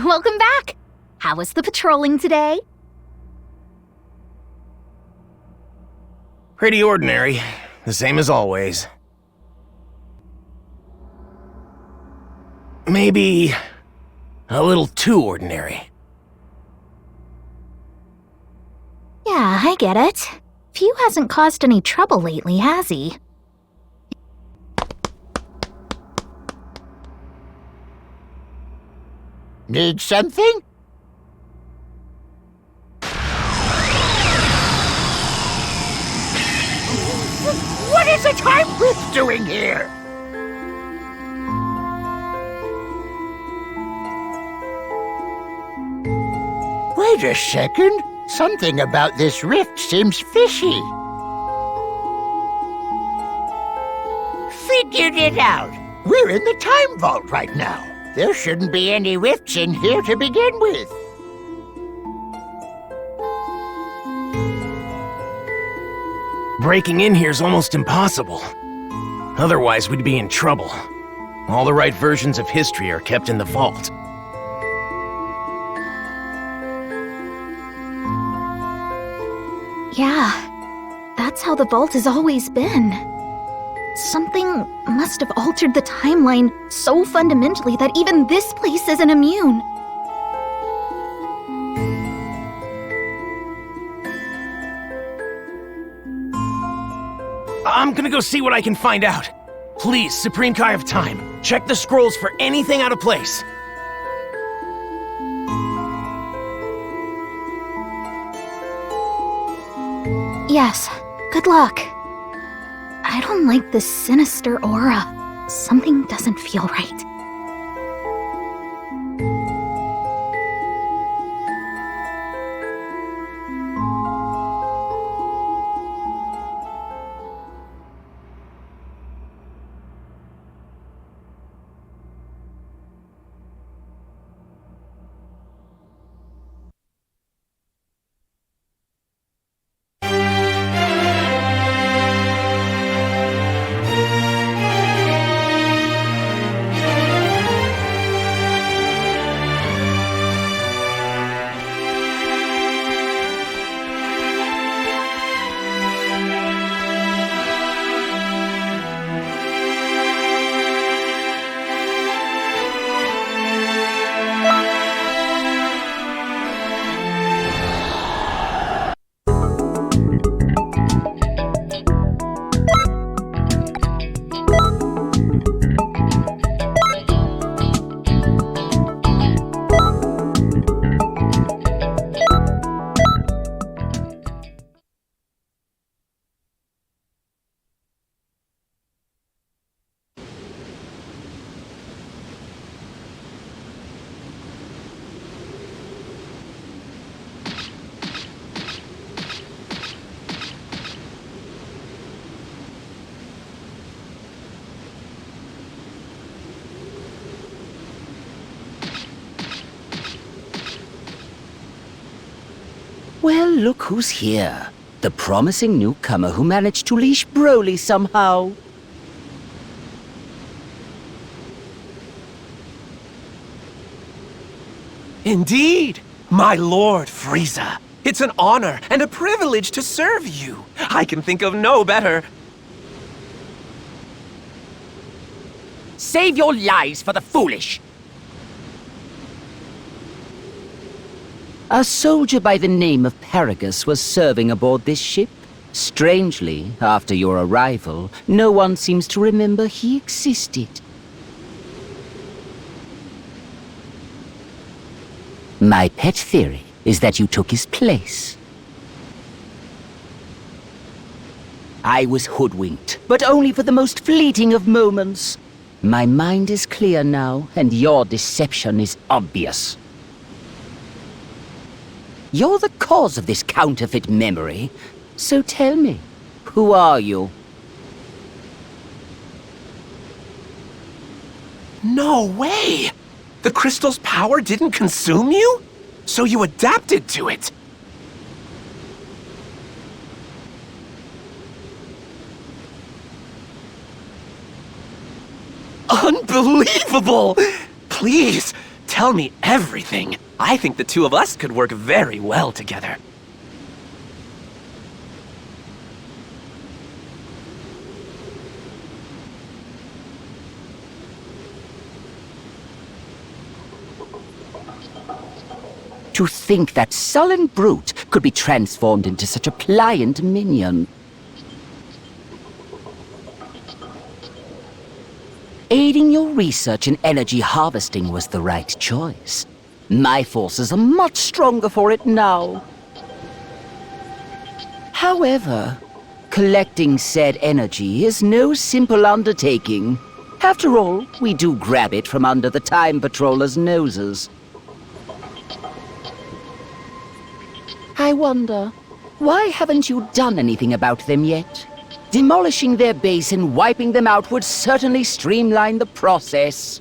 welcome back! How was the patrolling today? Pretty ordinary. The same as always. Maybe a little too ordinary. Yeah, I get it. Fu hasn't caused any trouble lately, has he? Need something? What is a time rift doing here? Wait a second. Something about this rift seems fishy. Figured it out. We're in the time vault right now. There shouldn't be any rifts in here to begin with. Breaking in here's almost impossible. Otherwise, we'd be in trouble. All the right versions of history are kept in the vault. Yeah, that's how the vault has always been. Something must have altered the timeline so fundamentally that even this place isn't immune. I'm gonna go see what I can find out. Please, Supreme Kai of Time, check the scrolls for anything out of place. Yes, good luck. I don't like this sinister aura. Something doesn't feel right. Well, look who's here. The promising newcomer who managed to leash Broly somehow. Indeed, my lord Frieza. It's an honor and a privilege to serve you. I can think of no better. Save your lies for the foolish. A soldier by the name of Paragus was serving aboard this ship. Strangely, after your arrival, no one seems to remember he existed. My pet theory is that you took his place. I was hoodwinked, but only for the most fleeting of moments. My mind is clear now, and your deception is obvious. You're the cause of this counterfeit memory. So tell me, who are you? No way! The crystal's power didn't consume you? So you adapted to it? Unbelievable! Please, tell me everything. I think the two of us could work very well together. To think that sullen brute could be transformed into such a pliant minion. Aiding your research in energy harvesting was the right choice. My forces are much stronger for it now. However, collecting said energy is no simple undertaking. After all, we do grab it from under the Time Patrollers' noses. I wonder, why haven't you done anything about them yet? Demolishing their base and wiping them out would certainly streamline the process.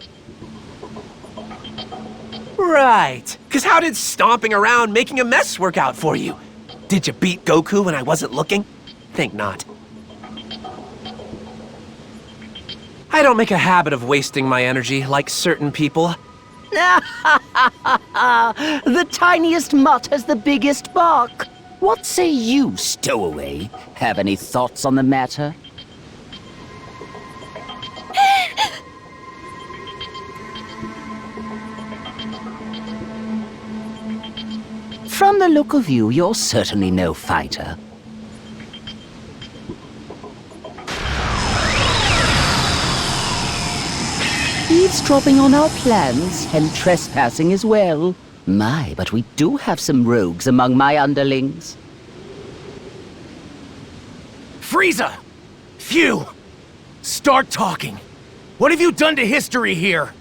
Right. Because how did stomping around making a mess work out for you? Did you beat Goku when I wasn't looking? Think not. I don't make a habit of wasting my energy like certain people. The tiniest mutt has the biggest bark. What say you, stowaway? Have any thoughts on the matter? From the look of you, you're certainly no fighter. Eavesdropping on our plans and trespassing as well. My, but we do have some rogues among my underlings. Frieza! Fu! Start talking! What have you done to history here?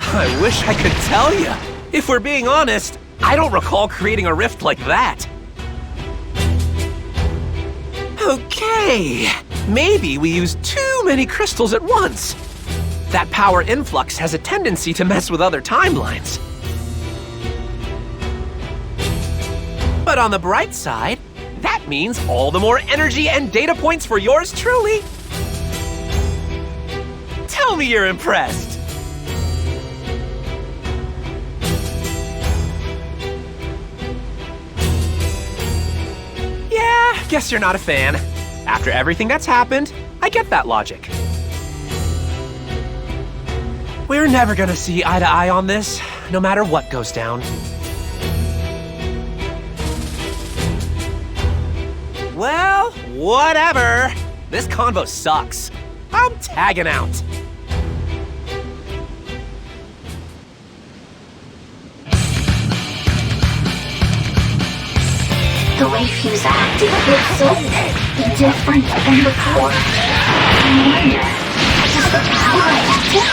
I wish I could tell you. If we're being honest, I don't recall creating a rift like that. Okay, maybe we used too many crystals at once. That power influx has a tendency to mess with other timelines. But on the bright side, that means all the more energy and data points for yours truly. Tell me you're impressed. Yeah, guess you're not a fan. After everything that's happened, I get that logic. We're never gonna see eye to eye on this, no matter what goes down. Well, whatever. This convo sucks. I'm tagging out. The way Fu's acting is so different than before. I wonder, does the power affect him?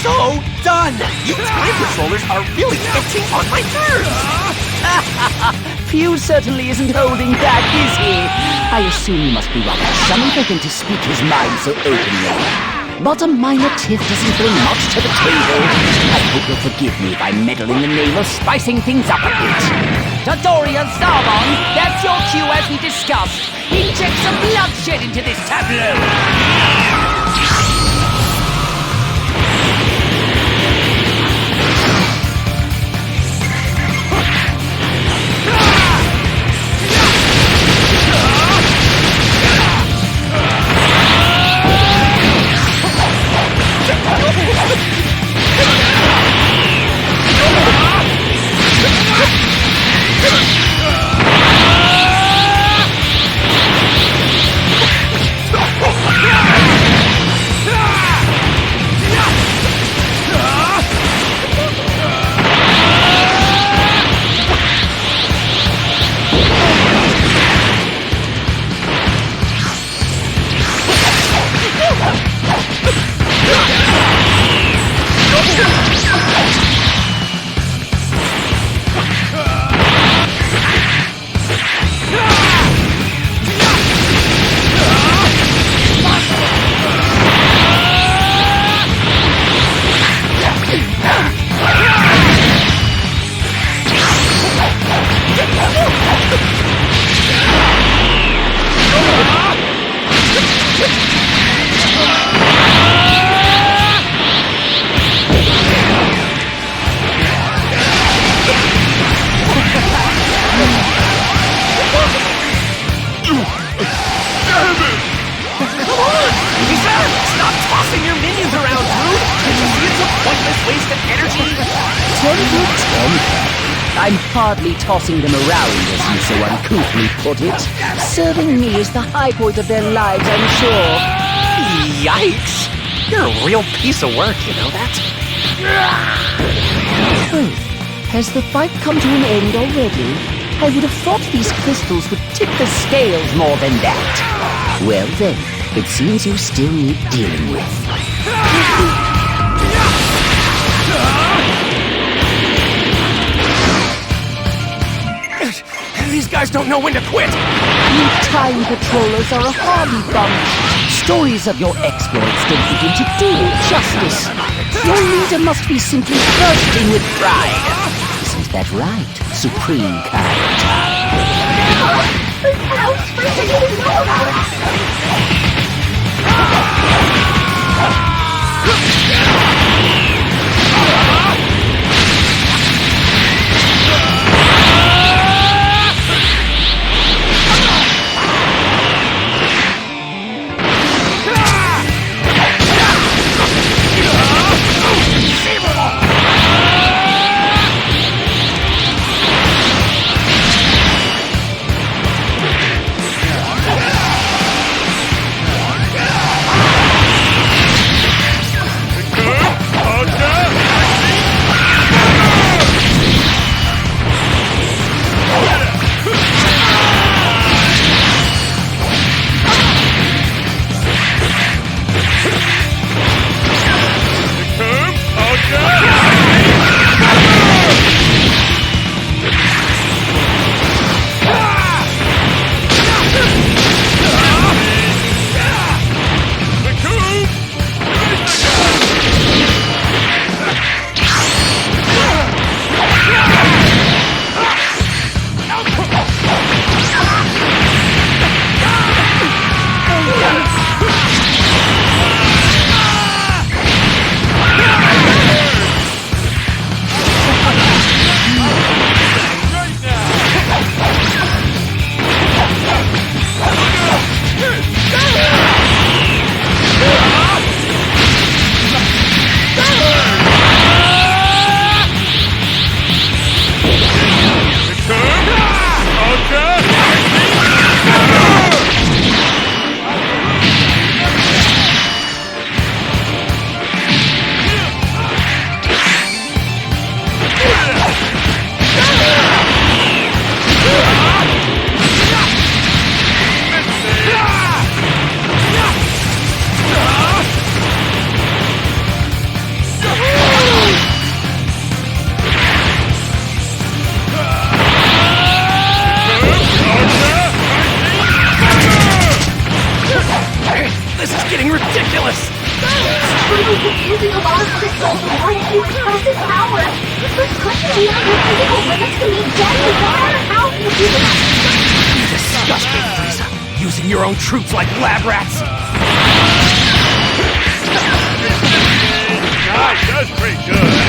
so done! You time patrollers are really getting on my nerves! Fu certainly isn't holding back, is he? I assume he must be rather shameful to speak his mind so openly. But a minor tiff doesn't bring much to the table. I hope you'll forgive me if I meddle in the name of spicing things up a bit. Dodoria, Zarbon, that's your cue as we discussed. Inject some bloodshed into this tableau. I'm hardly tossing them around, as you so uncouthly put it. Serving me is the high point of their lives, I'm sure. Yikes! You're a real piece of work, you know that? Oh, has the fight come to an end already? I would have thought these crystals would tip the scales more than that. Well then, it seems you still need dealing with. These guys don't know when to quit! You time patrollers are a hardy bunch. Stories of your exploits don't begin to do you justice. Your leader must be simply bursting with pride. Isn't that right, Supreme Character? How's Frieza didn't know about us? using a lot of crystals in order to express its power. But pushing beyond your physical limits can be deadly no matter how you do it. Disgusting, Frieza! Using your own troops like lab rats! Gosh, that's pretty good.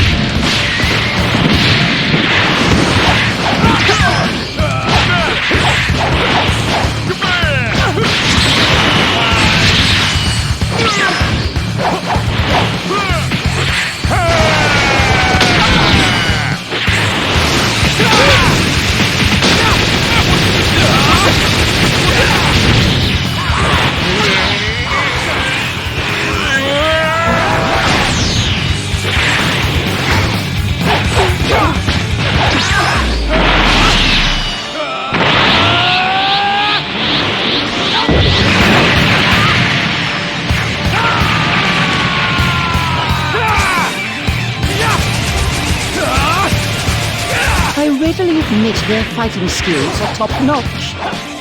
I readily admit their fighting skills are top-notch.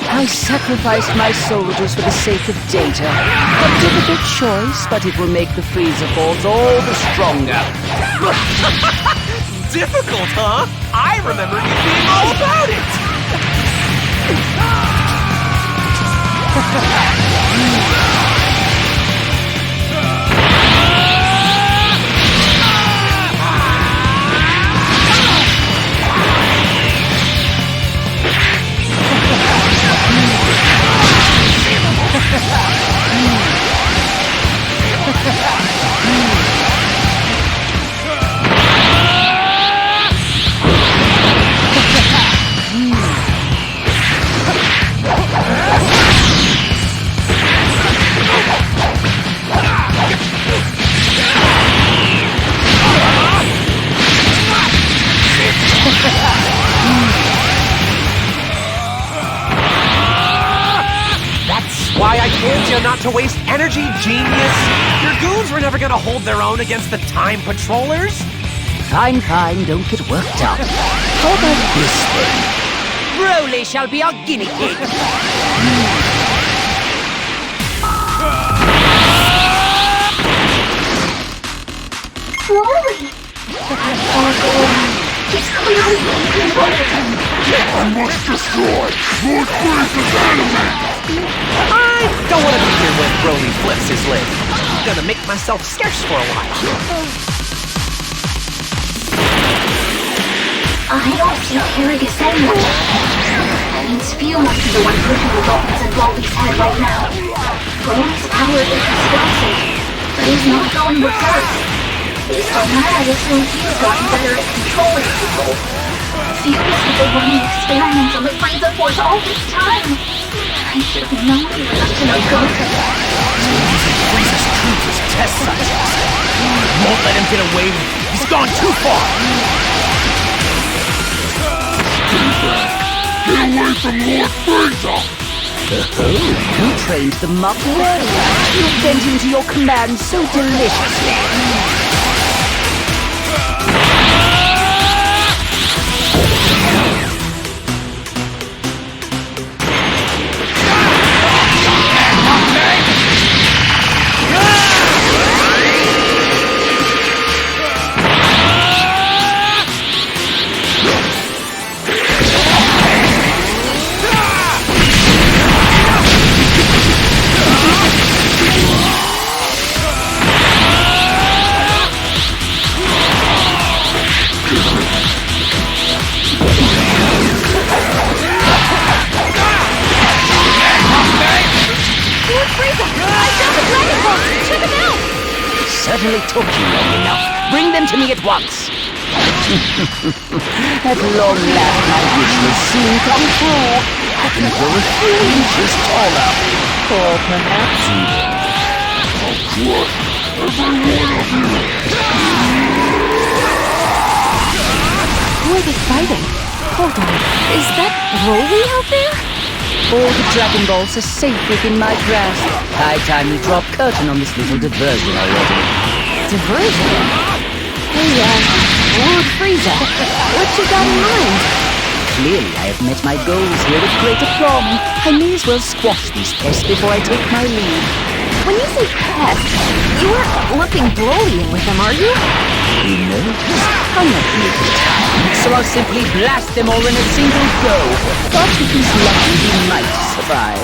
I sacrificed my soldiers for the sake of data. A difficult choice, but it will make the Frieza force all the stronger. Difficult, huh? I remember you being all about it! Why I told you not to waste energy, genius! Your goons were never gonna hold their own against the Time Patrollers! Fine, fine, don't get worked up. How about this thing? Broly shall be our guinea pig! Broly! It's clearly being controlled. I must destroy Lord Frieza's enemies! I don't want to be here when Broly flips his lid. I'm gonna make myself scarce for a while. I don't see Paragus anywhere. That means Fu must be the one pushing the buttons in Broly's head right now. Broly's power is explosive, but he's not going berserk. Based on that, I assume he's gotten better at controlling people. Fu must have been running experiments on the Frieza Force all this time. I should have known he was up to no good. Frieza's troops as test subjects. Won't let him get away with it. He's gone too far! Get away from Lord Frieza! You trained them up well. You bent into your command so deliciously. Certainly took you long enough. Bring them to me at once. At long last, my wish will soon come true. I can grow a few inches taller. Or perhaps even... Who are they fighting? Hold on. Is that Broly out there? All the Dragon Balls are safe within my grasp. High time we drop curtain on this little diversion already. Diversion? Hey, Lord Frieza, what you got in mind? Clearly I have met my goals here with great aplomb. I may as well squash these pests before I take my leave. When you say pest, you aren't lumping Broly in with them, are you? You know, I'm not making time, so I'll simply blast them all in a single go. But if he's lucky, he might survive.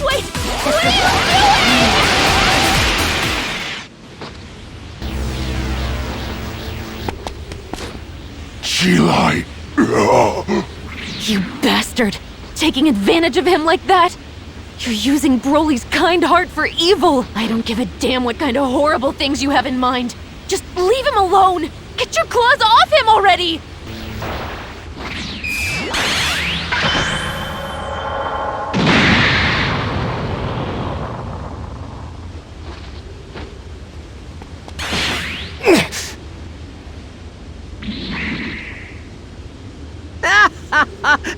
Wait! What are you doing? She lied. You bastard! Taking advantage of him like that? You're using Broly's kind heart for evil! I don't give a damn what kind of horrible things you have in mind. Just leave him alone! Get your claws off him already!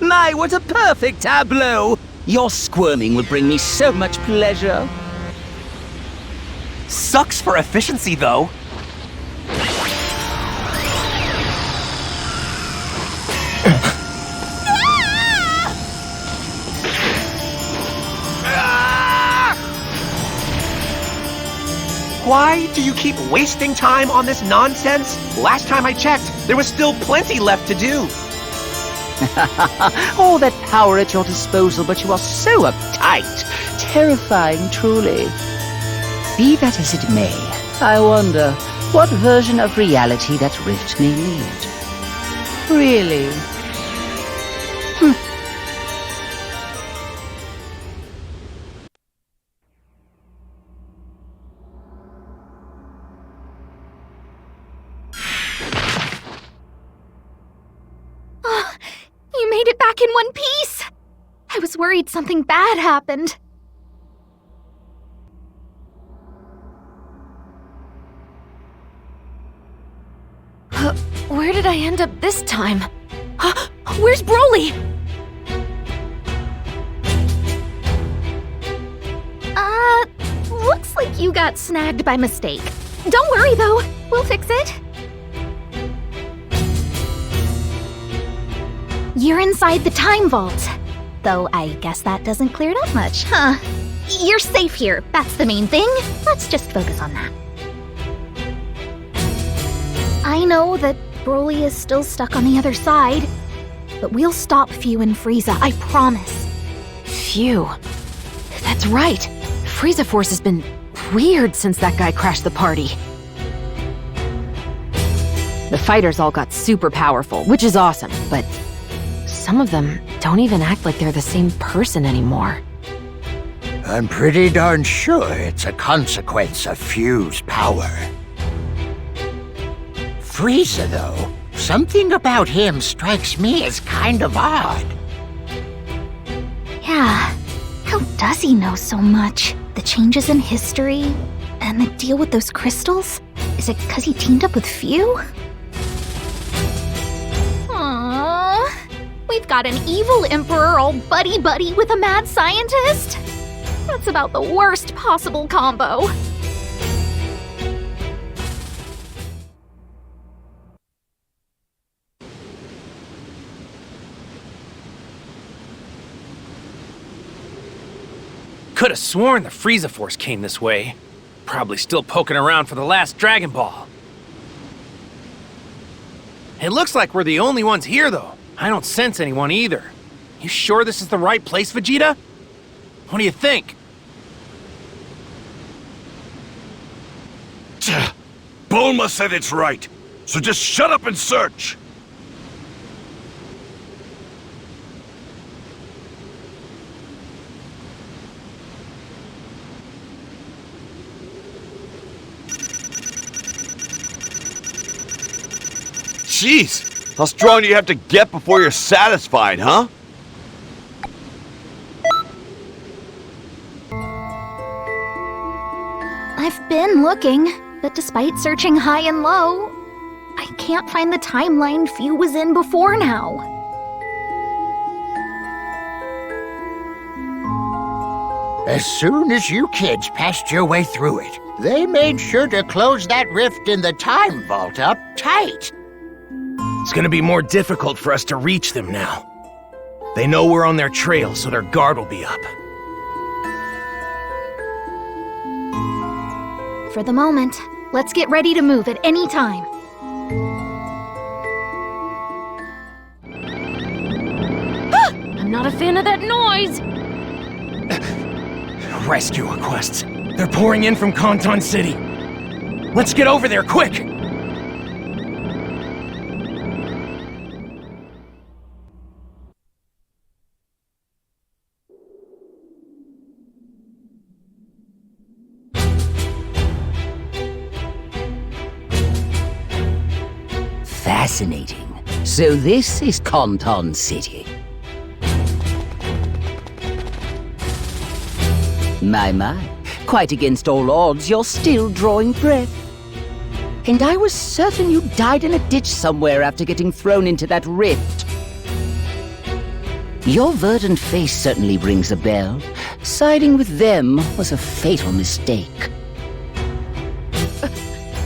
My, what a perfect tableau! Your squirming will bring me so much pleasure. Sucks for efficiency, though. Why do you keep wasting time on this nonsense? Last time I checked, there was still plenty left to do. All that power at your disposal, but you are so uptight. Terrifying, truly. Be that as it may, I wonder what version of reality that rift may lead. Really? You made it back in one piece! I was worried something bad happened. Where did I end up this time? Where's Broly? Looks like you got snagged by mistake. Don't worry though, we'll fix it. You're inside the time vault. Though I guess that doesn't clear it up much, huh? You're safe here, that's the main thing. Let's just focus on that. I know that Broly is still stuck on the other side, but we'll stop Fu and Frieza, I promise. Phew. That's right. Frieza Force has been weird since that guy crashed the party. The fighters all got super powerful, which is awesome, but some of them don't even act like they're the same person anymore. I'm pretty darn sure it's a consequence of Fu's power. Frieza, though, something about him strikes me as kind of odd. Yeah, how does he know so much? The changes in history, and the deal with those crystals? Is it because he teamed up with Fu? Aww, we've got an evil emperor all buddy-buddy with a mad scientist? That's about the worst possible combo. Could have sworn the Frieza Force came this way. Probably still poking around for the last Dragon Ball. It looks like we're the only ones here, though. I don't sense anyone either. You sure this is the right place, Vegeta? What do you think? Bulma said it's right, so just shut up and search! Jeez, how strong do you have to get before you're satisfied, huh? I've been looking, but despite searching high and low, I can't find the timeline Fu was in before now. As soon as you kids passed your way through it, they made sure to close that rift in the time vault up tight. It's gonna be more difficult for us to reach them now. They know we're on their trail, so their guard will be up. for the moment. Let's get ready to move at any time. I'm not a fan of that noise! Rescue requests. They're pouring in from Conton City. Let's get over there, quick! Fascinating. So this is Conton City. My. Quite against all odds, you're still drawing breath. And I was certain you died in a ditch somewhere after getting thrown into that rift. Your verdant face certainly rings a bell. Siding with them was a fatal mistake.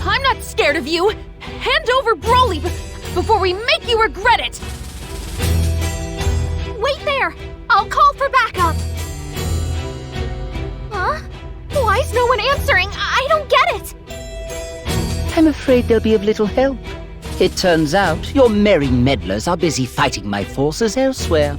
I'm not scared of you! Hand over Broly before we make you regret it! Wait there! I'll call for backup! Huh? Why is no one answering? I don't get it! I'm afraid they'll be of little help. It turns out your merry meddlers are busy fighting my forces elsewhere.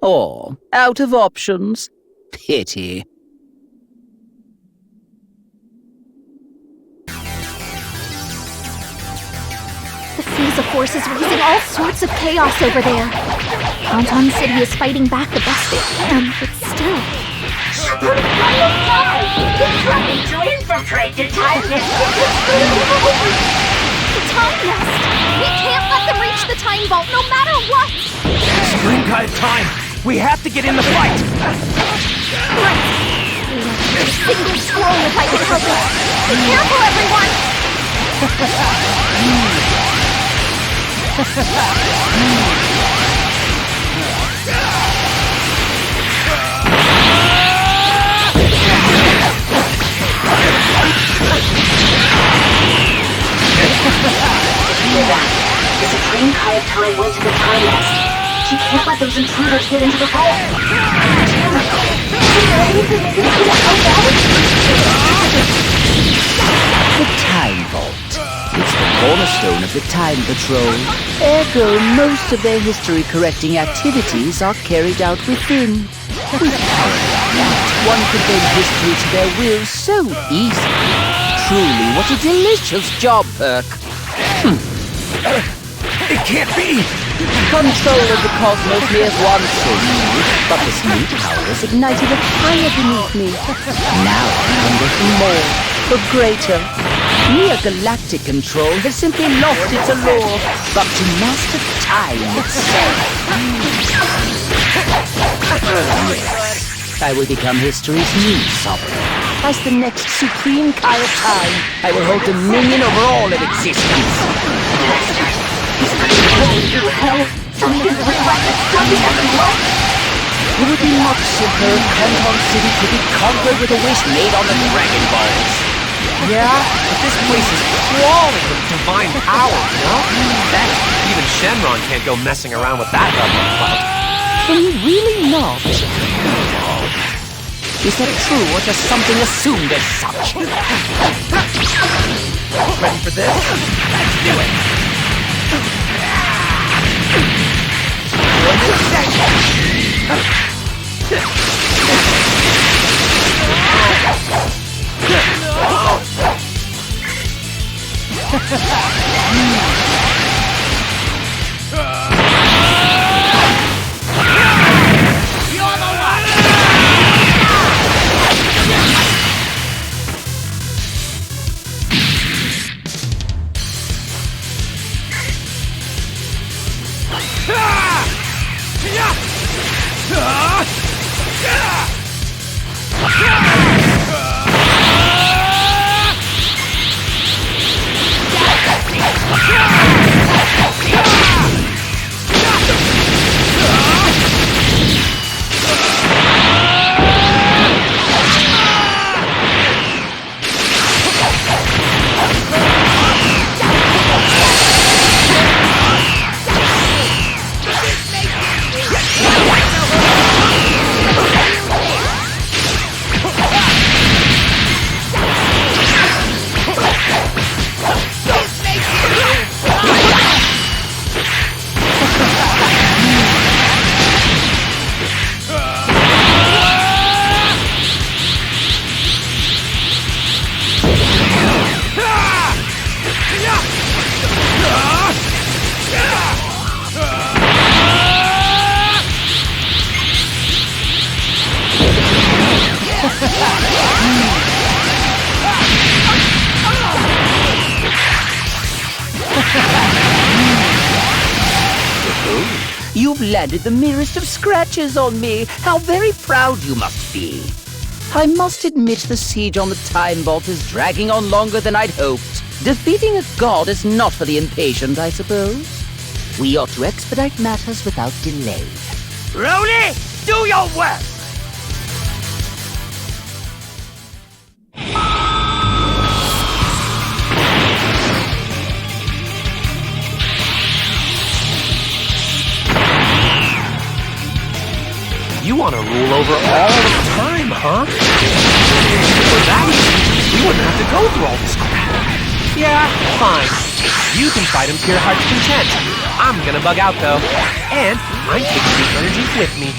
Or out of options. Pity. The Frieza force is raising all sorts of chaos over there. Conton City is fighting back the best it can, but still. He's trying to infiltrate the time nest. The time nest! We can't let them reach the time vault no matter what! Supreme Kai of Time! We have to get in the fight! Right! We won't be a single scroll if I can help it! Be careful, everyone! The Supreme Kai of Time went to the time nest. She can't let those intruders get into the vault. Damn it. Is there anything we can do to help out? The Time Vault. It's the cornerstone of the Time Patrol. Ergo, most of their history-correcting activities are carried out within. With power like that, one could bend history to their will so easily. Truly, what a delicious job, Perk. It can't be! Control of the cosmos means one thing, but this new power has ignited a fire beneath me. Now I hunger for more, for greater. Mere galactic control has simply lost its allure, but to master time itself. Yes, I will become history's new sovereign. As the next Supreme Kai of Time, I will hold dominion over all of existence. It would be much simpler if Conton City could be conquered with a wish made on the Dragon Balls. Yeah, but this place is crawling with divine power, you know? That, even Shenron can't go messing around with that level of clout. Can you really not? Is that true, or just something assumed as such? Ready for this? Let's do it! You're the one! landed the merest of scratches on me. How very proud you must be. I must admit the siege on the Time Vault is dragging on longer than I'd hoped. Defeating a god is not for the impatient, I suppose. We ought to expedite matters without delay. Roly, do your work! You want to rule over all the time, huh? For that, we wouldn't have to go through all this crap. Yeah, fine. You can fight him to your heart's content. I'm gonna bug out, though. And I'm taking the energy with me.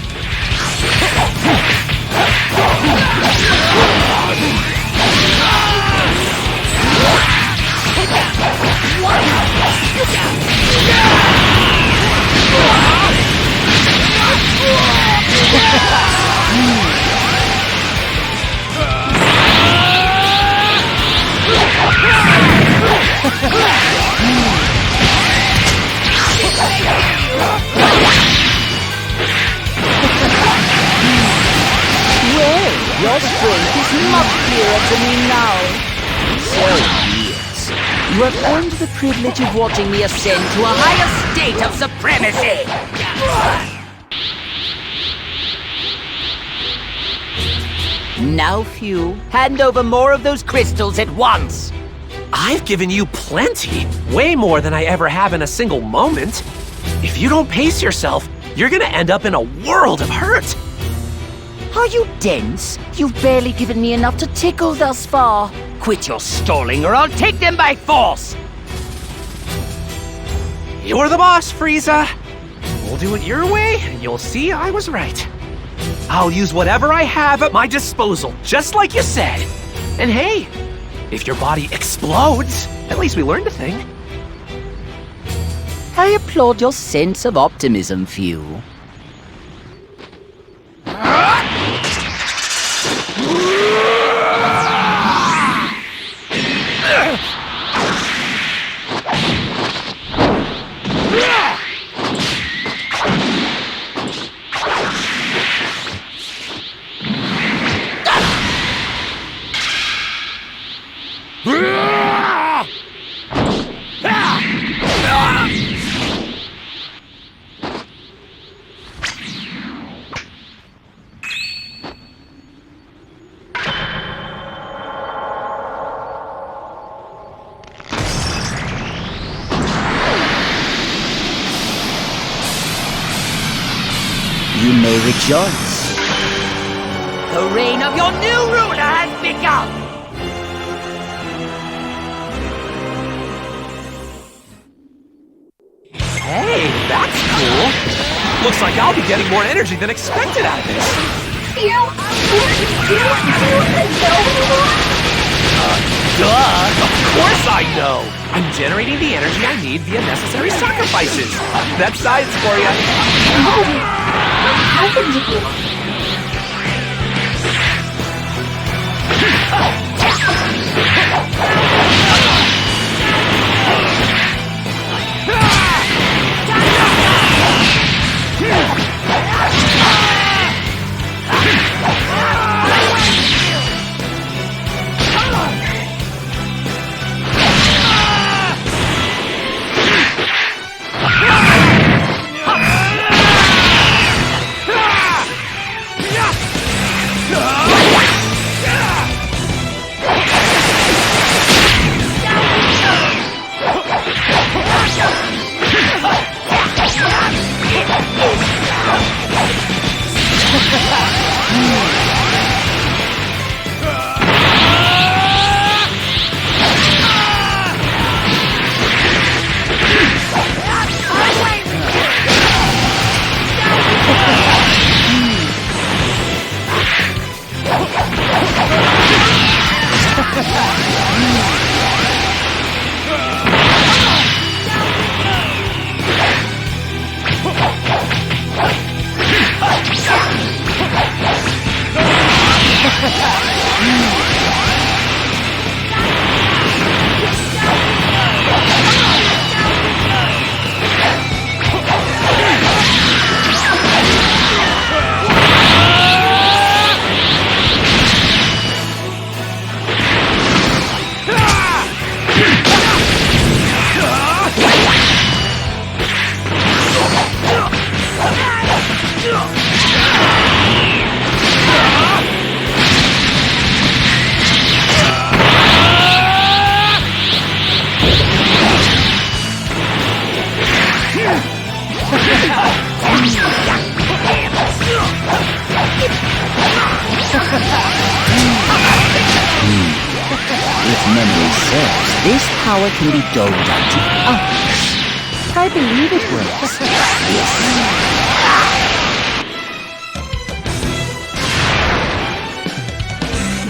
Well, your strength is much clearer to me now. So be it. You have earned the privilege of watching me ascend to a higher state of supremacy. Now, Fu, hand over more of those crystals at once. I've given you plenty. Way more than I ever have in a single moment. If you don't pace yourself, you're gonna end up in a world of hurt. Are you dense? You've barely given me enough to tickle thus far. Quit your stalling or I'll take them by force! You're the boss, Frieza. We'll do it your way, and you'll see I was right. I'll use whatever I have at my disposal, just like you said. And hey, if your body explodes, at least we learned a thing. I applaud your sense of optimism, Fu. You may rejoice. The reign of your new ruler has begun! Hey, that's cool. Looks like I'll be getting more energy than expected out of this. Duh! Of course I know! I'm generating the energy I need via necessary sacrifices. That's science for you. What happened to you? memory serves, this power can be doled out to others. I believe it works.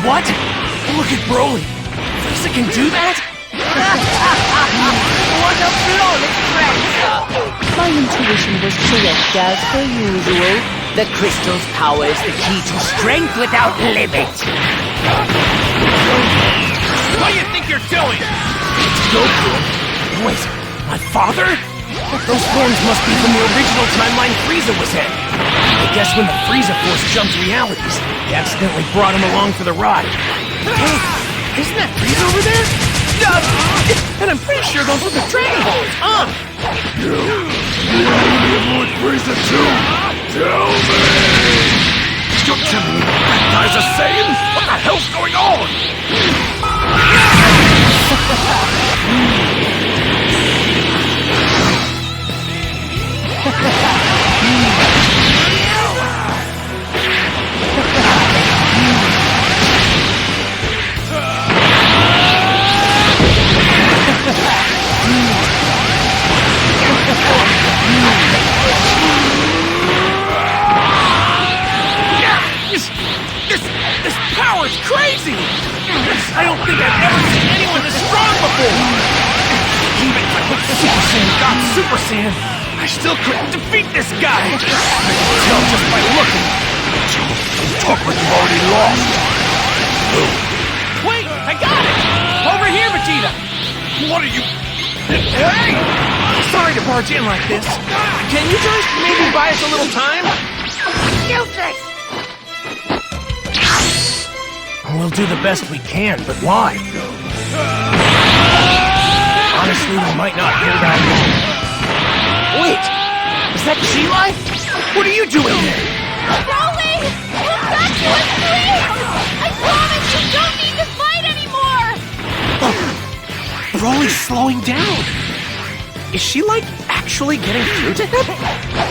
What? Look at Broly. Frieza can do that? What a flawless transfer! My intuition was correct as per usual. The crystal's power is the key to strength without limit. What do you think you're doing? It's Goku. Wait, my father? Those forms must be from the original timeline Frieza was in. I guess when the Frieza Force jumped realities, he accidentally brought him along for the ride. Hey, isn't that Frieza over there? And I'm pretty sure those were the Dragon Balls, huh? You want Frieza too? Tell me! You're telling me that guy's a Saiyan? What the hell's going on? This power's crazy! I don't think I've ever seen anyone this strong before! Even if I put Super Saiyan got Super Saiyan, I still couldn't defeat this guy! I can tell just by looking. Don't talk like you've already lost. Wait, I got it! Over here, Vegeta! What are you... Hey! Sorry to barge in like this. Can you guys maybe buy us a little time? Useless! We'll do the best we can, but why? Honestly, we might not hear that long. Wait! Is that G-Life? What are you doing here? Broly! Come back to us, please! I promise you don't need to fight anymore! Broly's slowing down. Is she, like, actually getting through to him?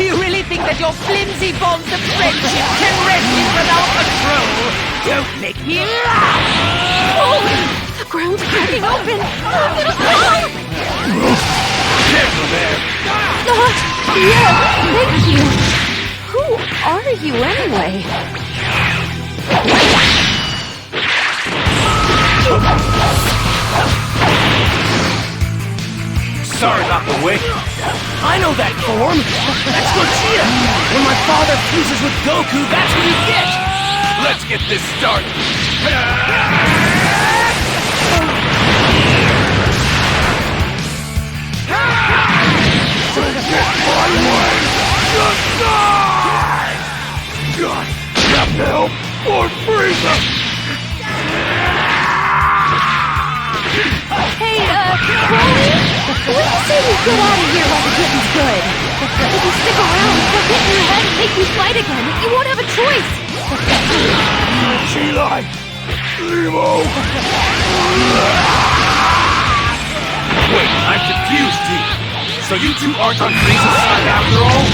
You really think that your flimsy bonds of friendship can rescue without control? Don't make me laugh! Holy! The ground's cracking open! I'm gonna fall! Careful there! Yeah, thank you! Who are you, anyway? Sorry about the wait. I know that form! That's Gogeta! When my father fuses with Goku, that's what you get! Let's get this started! Get my way! Just die! God, have to help or Frieza! Hey, Broly? What do you say we get out of here while the getting's good? If you stick around, they'll hit your head and make you fight again. You won't have a choice. G-Life! Zemo! Wait, I'm confused here. So you two aren't on Frieza's side after all?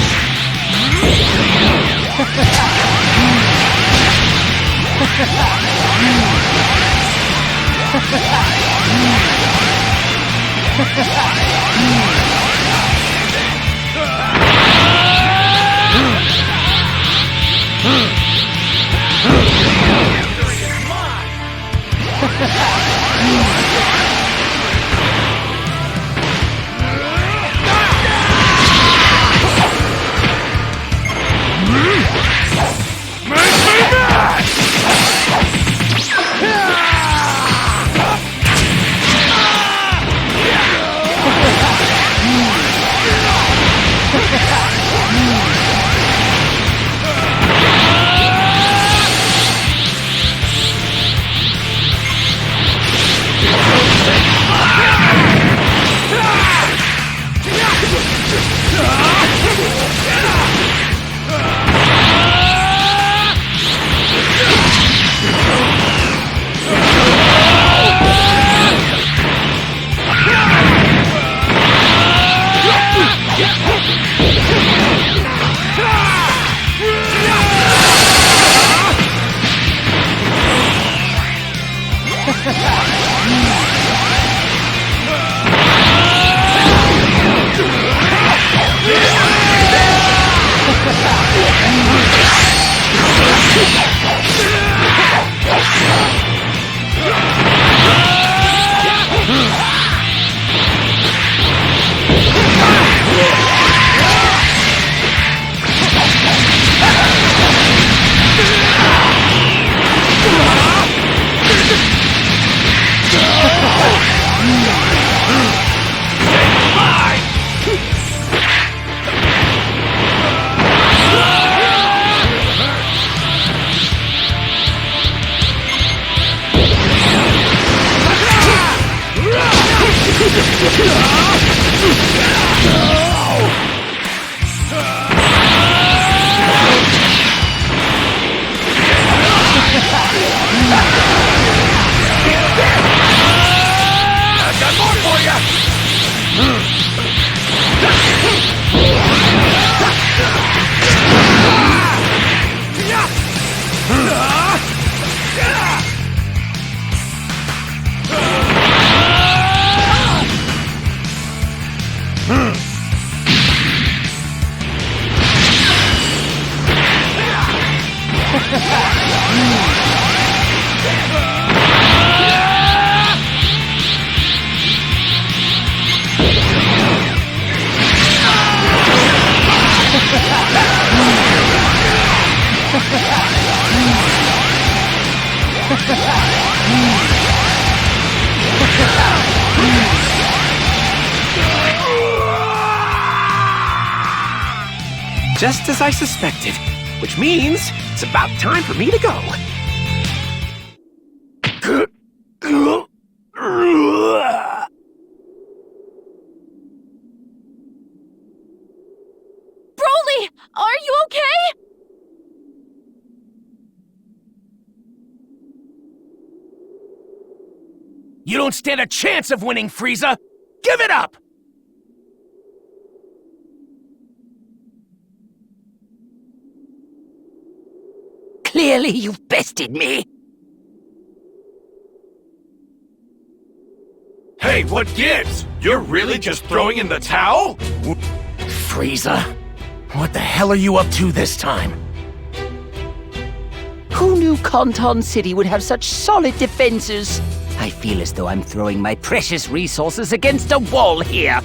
Just as I suspected, which means it's about time for me to go. Broly, are you okay? You don't stand a chance of winning, Frieza! Give it up! Clearly, you've bested me. Hey, what gives? You're really just throwing in the towel? Frieza, what the hell are you up to this time? Who knew Conton City would have such solid defenses? I feel as though I'm throwing my precious resources against a wall here.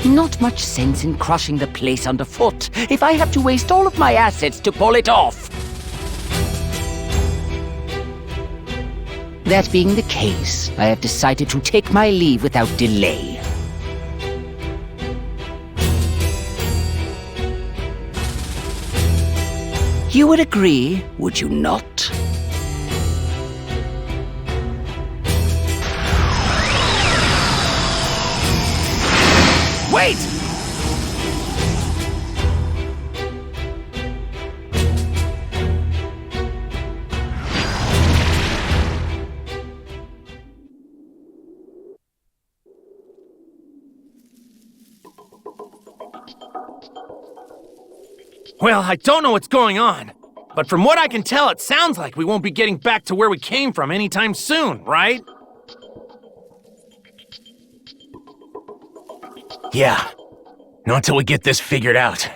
Not much sense in crushing the place underfoot if I have to waste all of my assets to pull it off. That being the case, I have decided to take my leave without delay. You would agree, would you not? Wait! Well, I don't know what's going on, but from what I can tell, it sounds like we won't be getting back to where we came from anytime soon, right? Yeah, not until we get this figured out.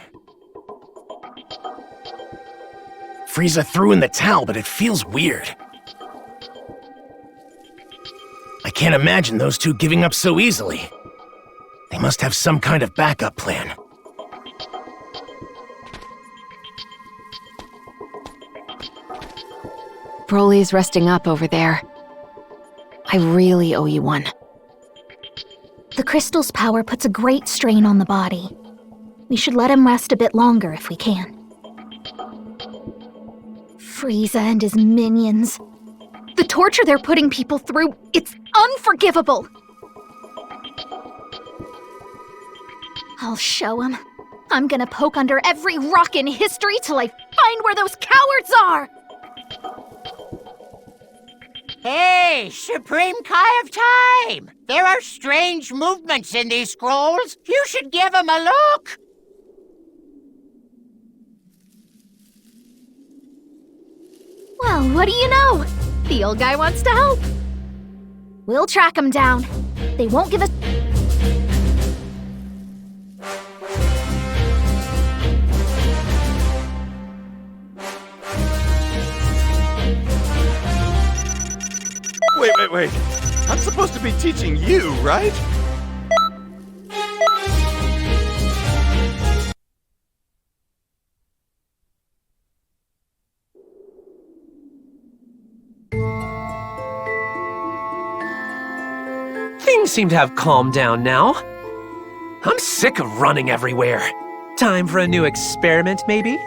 Frieza threw in the towel, but it feels weird. I can't imagine those two giving up so easily. They must have some kind of backup plan. Broly's resting up over there. I really owe you one. The crystal's power puts a great strain on the body. We should let him rest a bit longer if we can. Frieza and his minions. The torture they're putting people through, it's unforgivable! I'll show him. I'm gonna poke under every rock in history till I find where those cowards are! Hey, Supreme Kai of Time! There are strange movements in these scrolls. You should give them a look! Well, what do you know? The old guy wants to help. We'll track him down. They won't give us... Wait. I'm supposed to be teaching you, right? Things seem to have calmed down now. I'm sick of running everywhere. Time for a new experiment, maybe?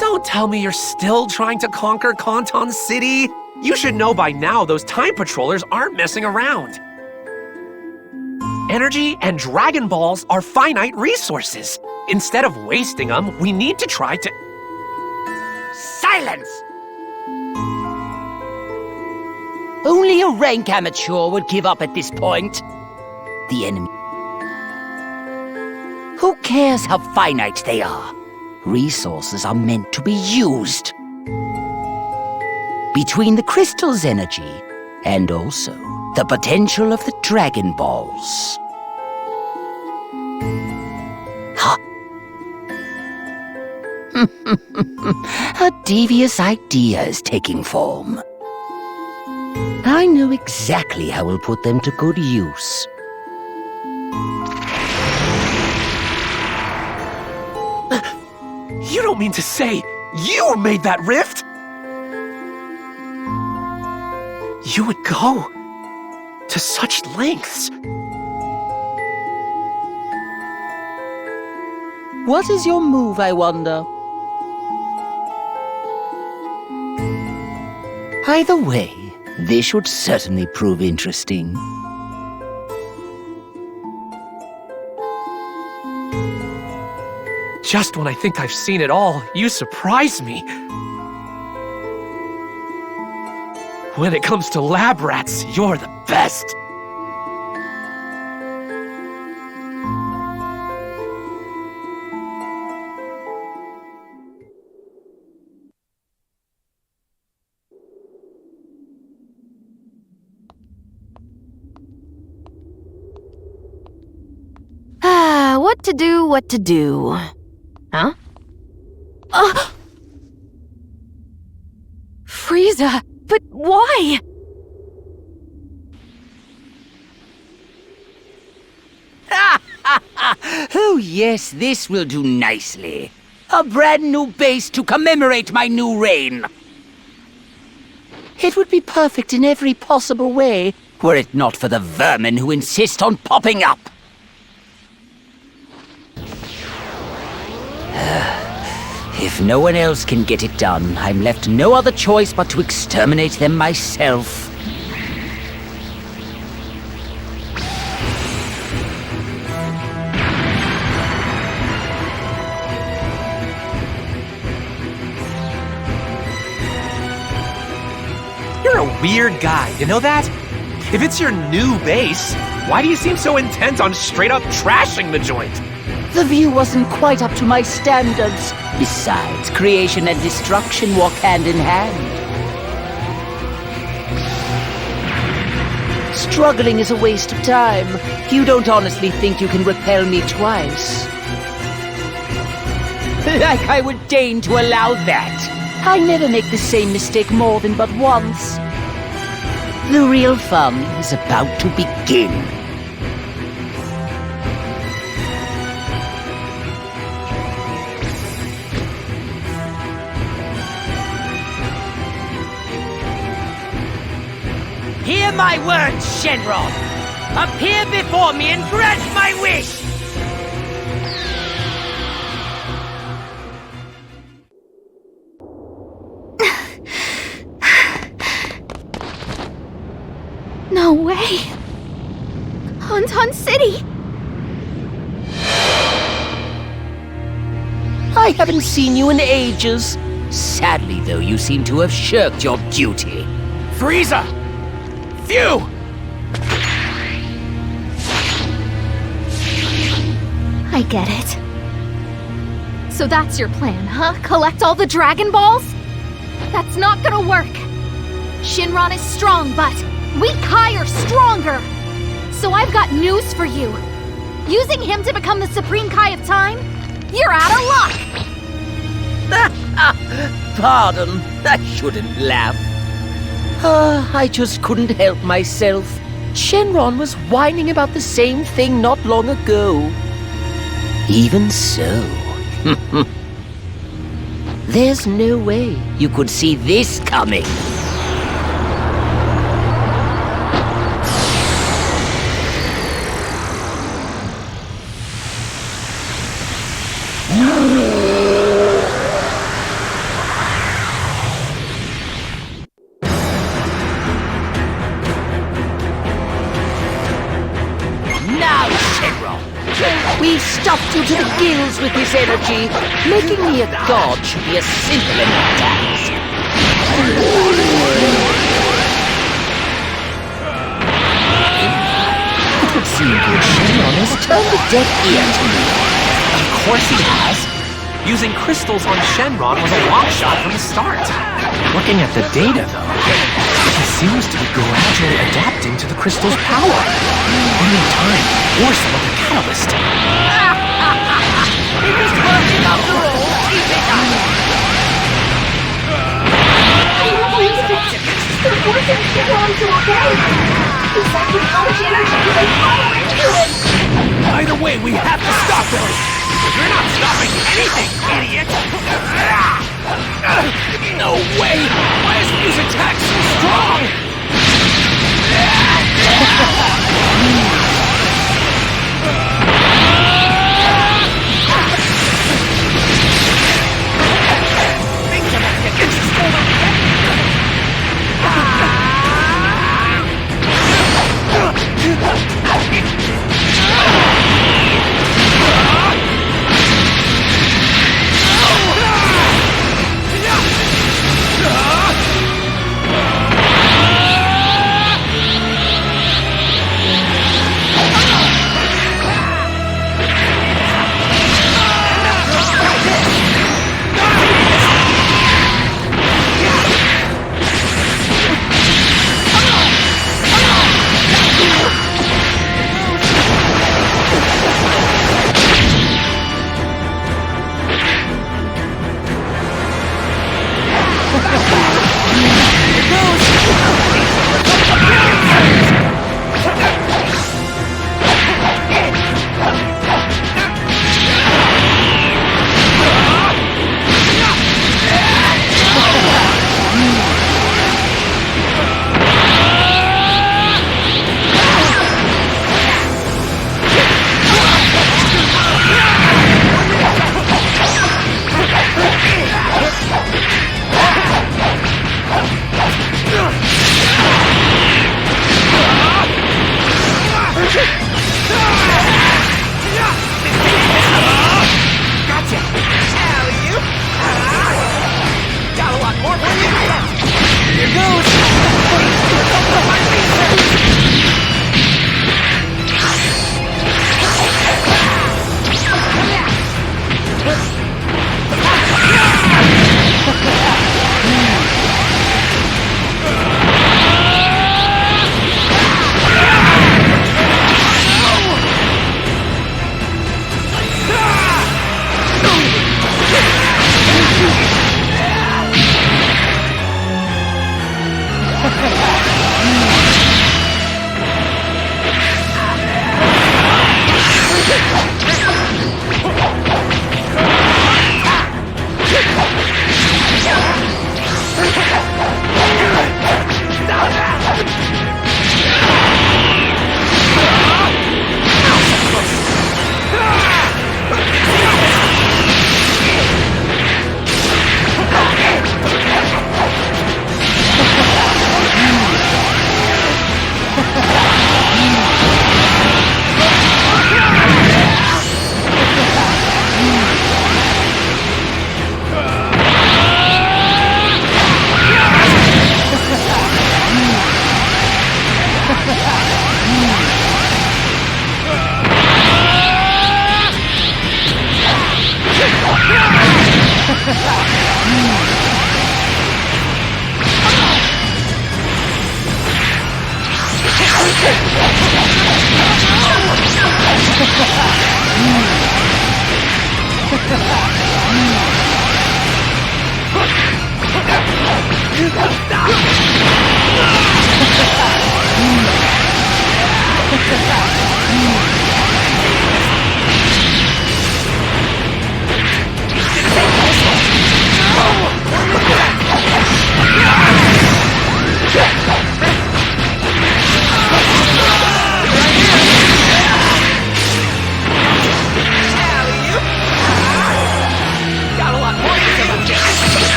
Don't tell me you're still trying to conquer Conton City. You should know by now those time patrollers aren't messing around. Energy and Dragon Balls are finite resources. Instead of wasting them, we need to try to... Silence! Only a rank amateur would give up at this point. The enemy. Who cares how finite they are? Resources are meant to be used. Between the crystal's energy and also the potential of the Dragon Balls. Huh? A devious idea is taking form. I know exactly how we'll put them to good use. You don't mean to say you made that rift? You would go to such lengths. What is your move, I wonder? Either way, this should certainly prove interesting. Just when I think I've seen it all, you surprise me. When it comes to lab rats, you're the best. What to do. Huh? Frieza, but why? Oh yes, this will do nicely. A brand new base to commemorate my new reign. It would be perfect in every possible way, were it not for the vermin who insist on popping up. If no one else can get it done, I'm left no other choice but to exterminate them myself. You're a weird guy, you know that? If it's your new base, why do you seem so intent on straight up trashing the joint? The view wasn't quite up to my standards. Besides, creation and destruction walk hand in hand. Struggling is a waste of time. You don't honestly think you can repel me twice. Like I would deign to allow that. I never make the same mistake more than but once. The real fun is about to begin. Hear my words, Shenron! Appear before me and grant my wish! No way! Conton City! I haven't seen you in ages. Sadly, though, you seem to have shirked your duty. Frieza! Fu! I get it. So that's your plan, huh? Collect all the Dragon Balls? That's not gonna work. Shenron is strong, but we Kai are stronger. So I've got news for you. Using him to become the Supreme Kai of Time? You're out of luck! Pardon, I shouldn't laugh. I just couldn't help myself. Shenron was whining about the same thing not long ago. Even so, there's no way you could see this coming. Now, Shenron, we've stuffed you to the gills with this energy. Making me a god should be a simple enough task. It would seem good Shenron has turned a deaf ear to me. Of course he has. Using crystals on Shenron was a long shot from the start. Looking at the data, though, he seems to be gradually adapting to the crystal's power. Only time or some of the catalyst. It was working after all. Keep it up. I don't believe it! They're forcing Shenron to obey! The second college energy is like power into it! Either way, we have to stop him! You're not stopping anything, idiot! No way! Why is Fu's attack so strong? Things are about to get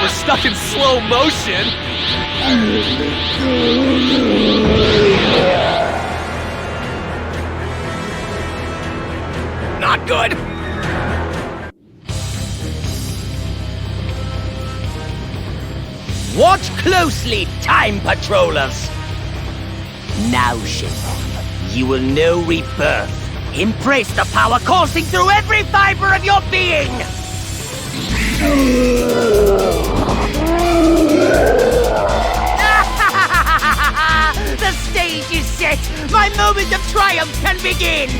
Stuck in slow motion. Not good. Watch closely, Time Patrollers! Now, Shenron, you will know rebirth. Embrace the power coursing through every fiber of your being! The stage is set! My moment of triumph can begin!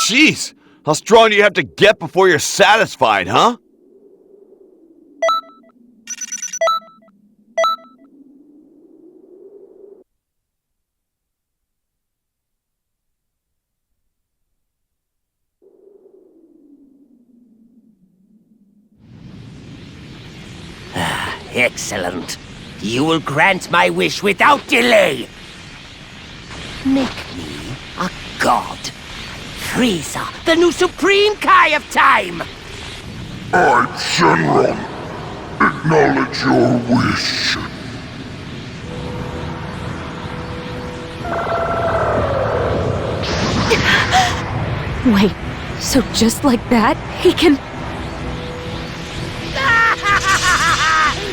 Jeez, how strong do you have to get before you're satisfied, huh? Excellent. You will grant my wish without delay. Make me a god. Frieza, the new Supreme Kai of Time! I, Shenron, acknowledge your wish. Wait, so just like that, he can...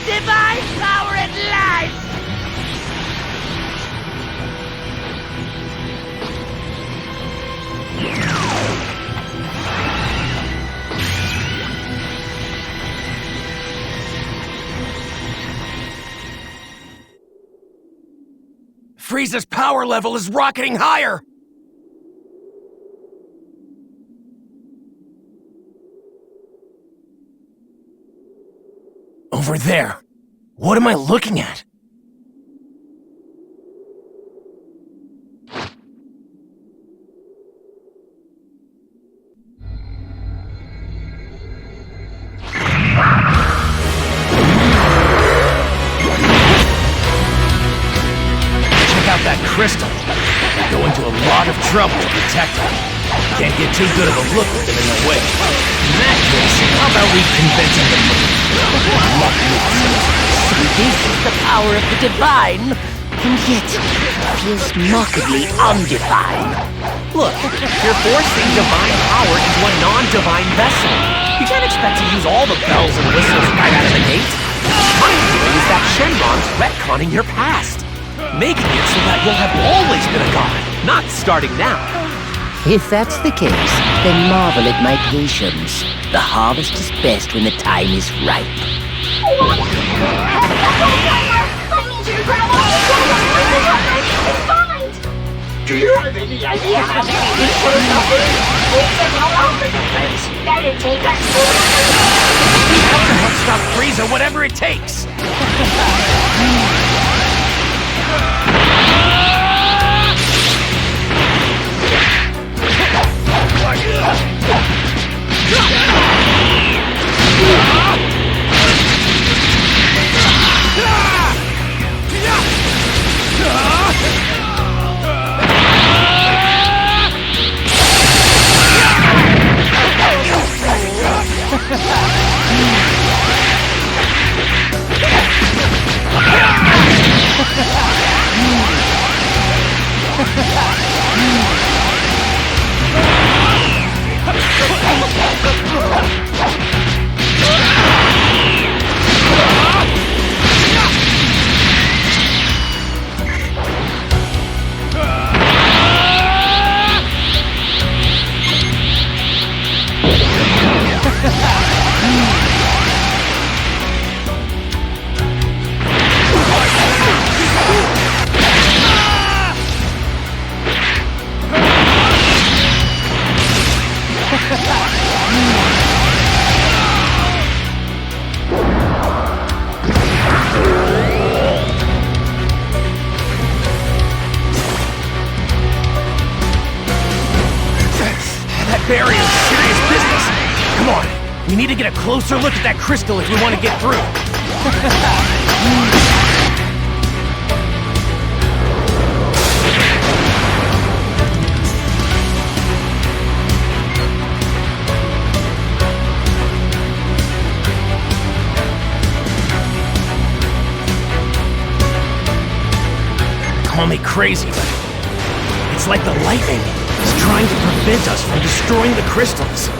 Divine power at last! Frieza's power level is rocketing higher! Over there. What am I looking at? That crystal. We're going to a lot of trouble to protect it. Can't get too good of a look with them in the way. In that case, how about we convince him to move? So this is the power of the divine, and yet feels markedly undefined. Look, you're forcing divine power into a non-divine vessel. You can't expect to use all the bells and whistles right out of the gate. My theory is that Shenron's retconning your past. Making it so that you'll have always been a god, not starting now. If that's the case, then marvel at my patience. The harvest is best when the time is ripe. I need you to grab on to find. Do you have any idea how many people are suffering? It's a kilometers. That'd take us We have to help stop Frieza, whatever it takes! need to get a closer look at that crystal if we want to get through. Call me crazy, but it's like the lightning is trying to prevent us from destroying the crystals.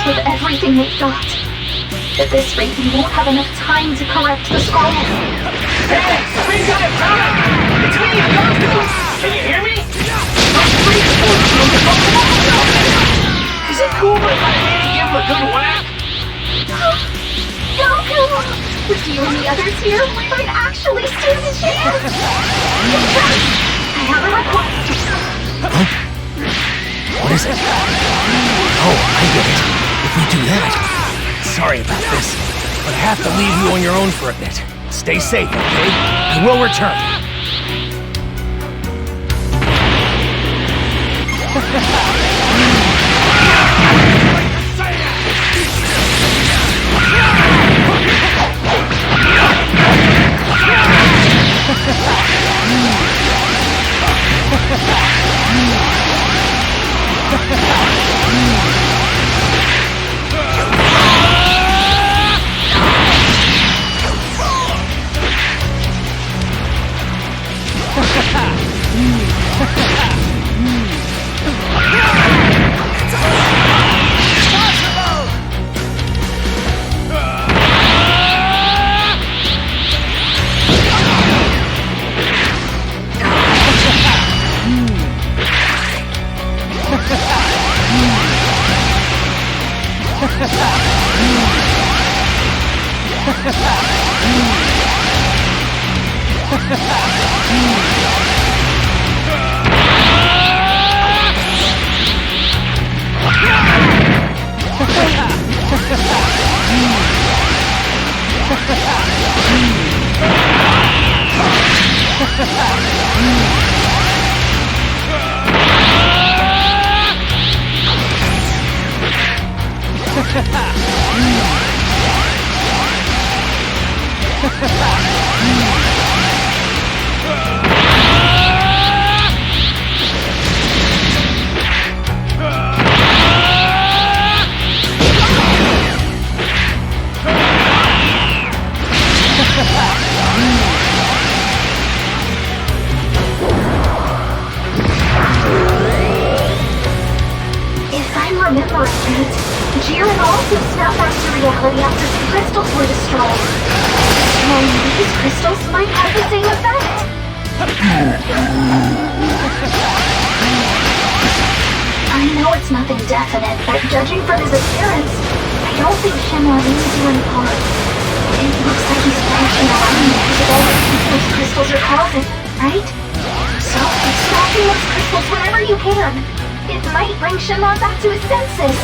With everything they've got. At this rate, we won't have enough time to correct the scroll. Hey, we got it, pal! It's me, Goku! Can you hear me? Is it cool if I maybe give him a good whack? Goku! With you and the others here, we might actually stand a chance! I have a request. What is it? Oh, I get it. If we do that... Sorry about this, but I have to leave you on your own for a bit. Stay safe, okay? I will return. Jiren also snapped back to reality after the crystals were destroyed. Destroying these crystals might have the same effect. I know it's nothing definite, but judging from his appearance, I don't think Shenron means you any harm. It looks like he's flashing around because of all the things those crystals are causing, right? So, stopping those crystals whenever you can. It might bring Shenron back to his senses.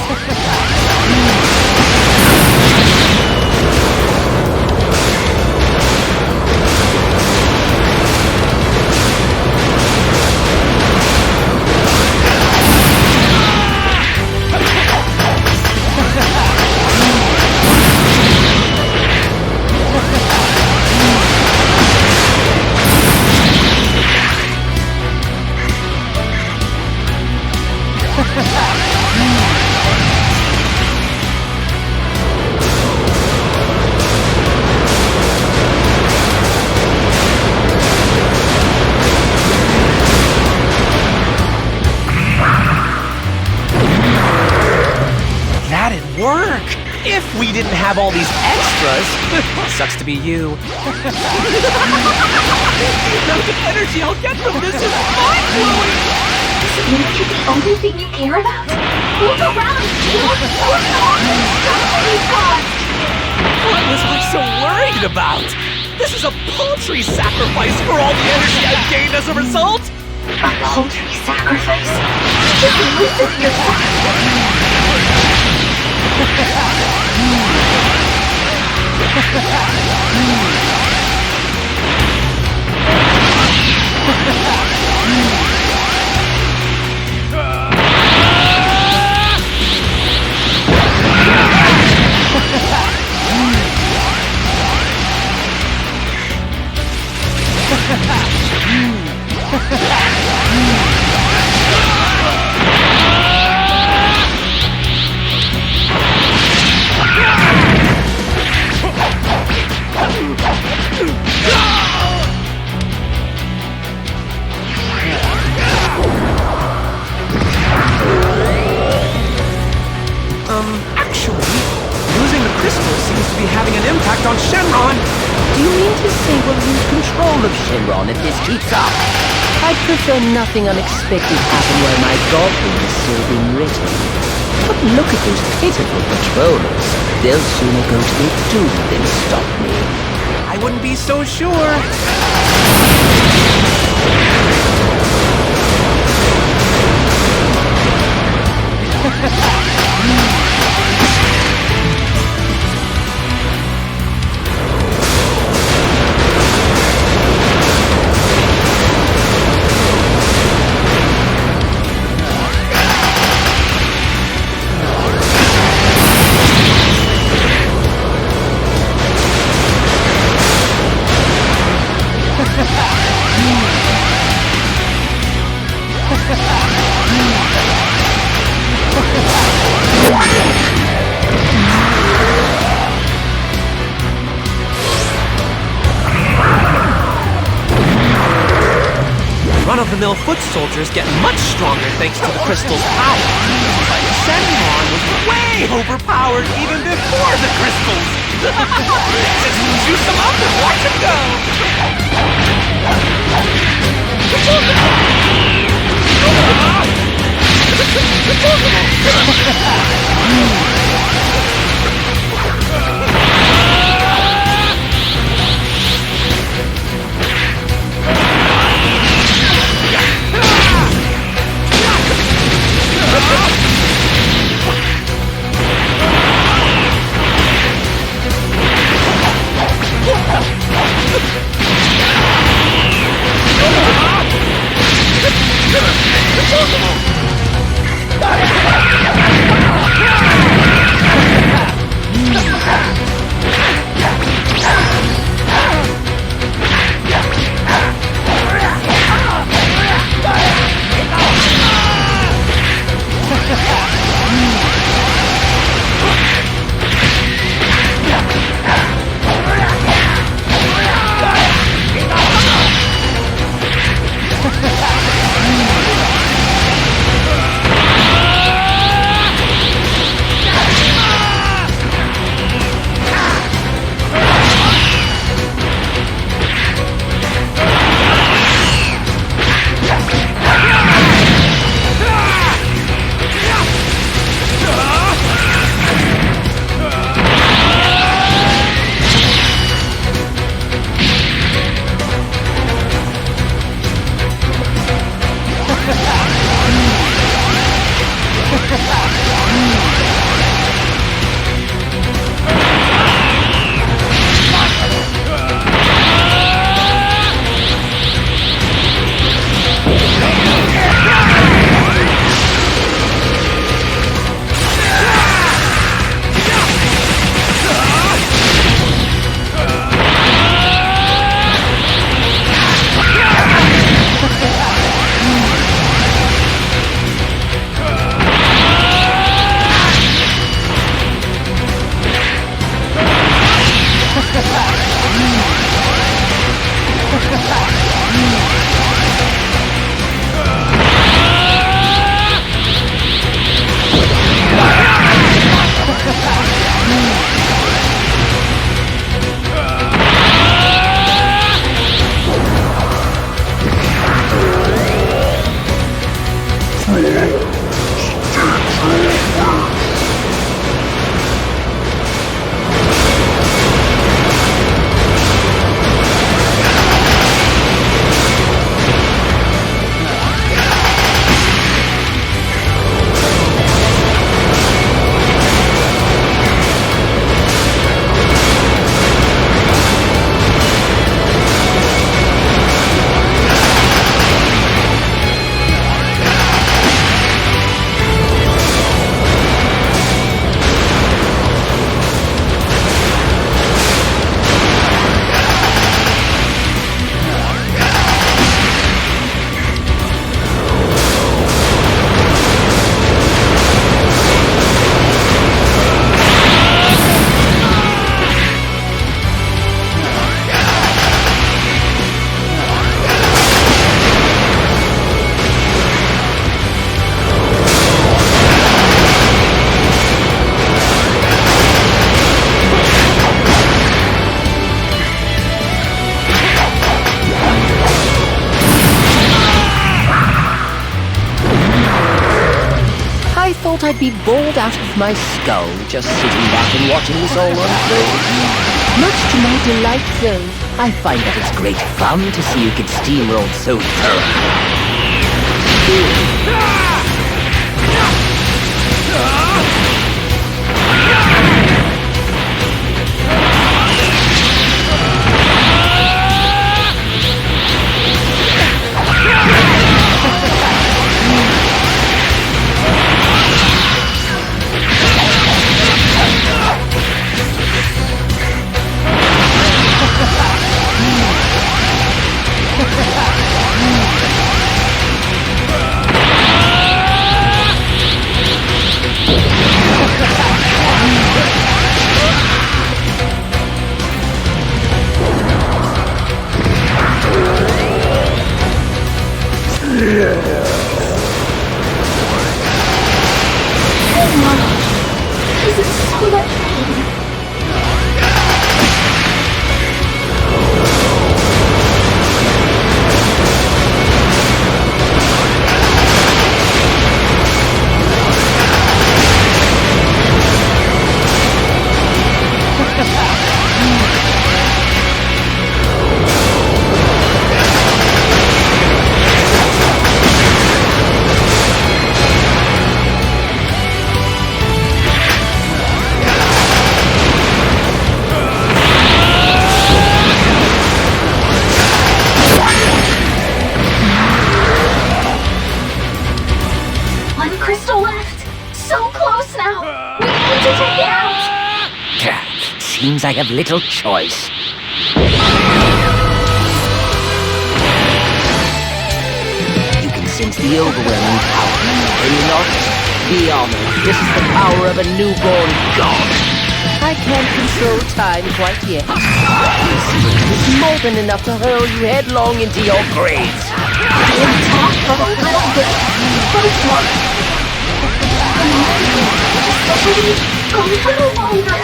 we didn't have all these extras. Sucks to be you. The amount of energy I'll get from this is mind-blowing! Is energy the only thing you care about? Look around you! What was I so worried about? This is a paltry sacrifice for all the energy I've gained as a result! A paltry sacrifice? Just listen to yourself! Actually, losing the crystal seems to be having an impact on Shenron. Do you mean to say we'll lose control of Shenron if this keeps up? I'd prefer nothing unexpected happen while my godhood is still being written. But look at those pitiful patrollers. They'll sooner go to their doom than stop me. I wouldn't be so sure. Run-of-the-mill foot soldiers get much stronger thanks to the crystal's power. But Shenron was way overpowered even before the crystals. Just juice them up and watch them go. thought I'd be bored out of my skull just sitting back and watching this all unfold. Much to my delight, though, I find that it's great fun to see you get steamrolled so thoroughly. This is so much pain. Seems I have little choice. You can sense the overwhelming power, can you not? Be honored, this is the power of a newborn god. I can't control time quite yet. It's more than enough to hurl you headlong into your graves. We'll talk for a little bit. Both one. A little longer.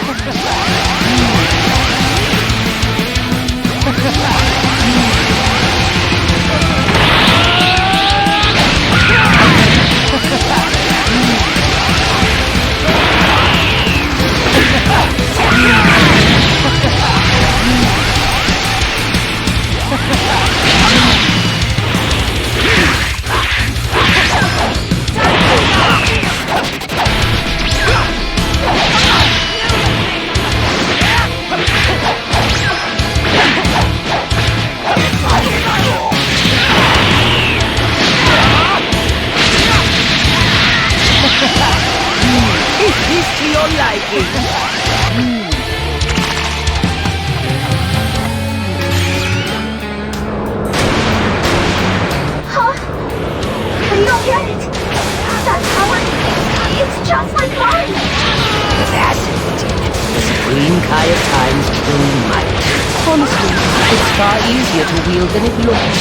Easier to wield than it looks.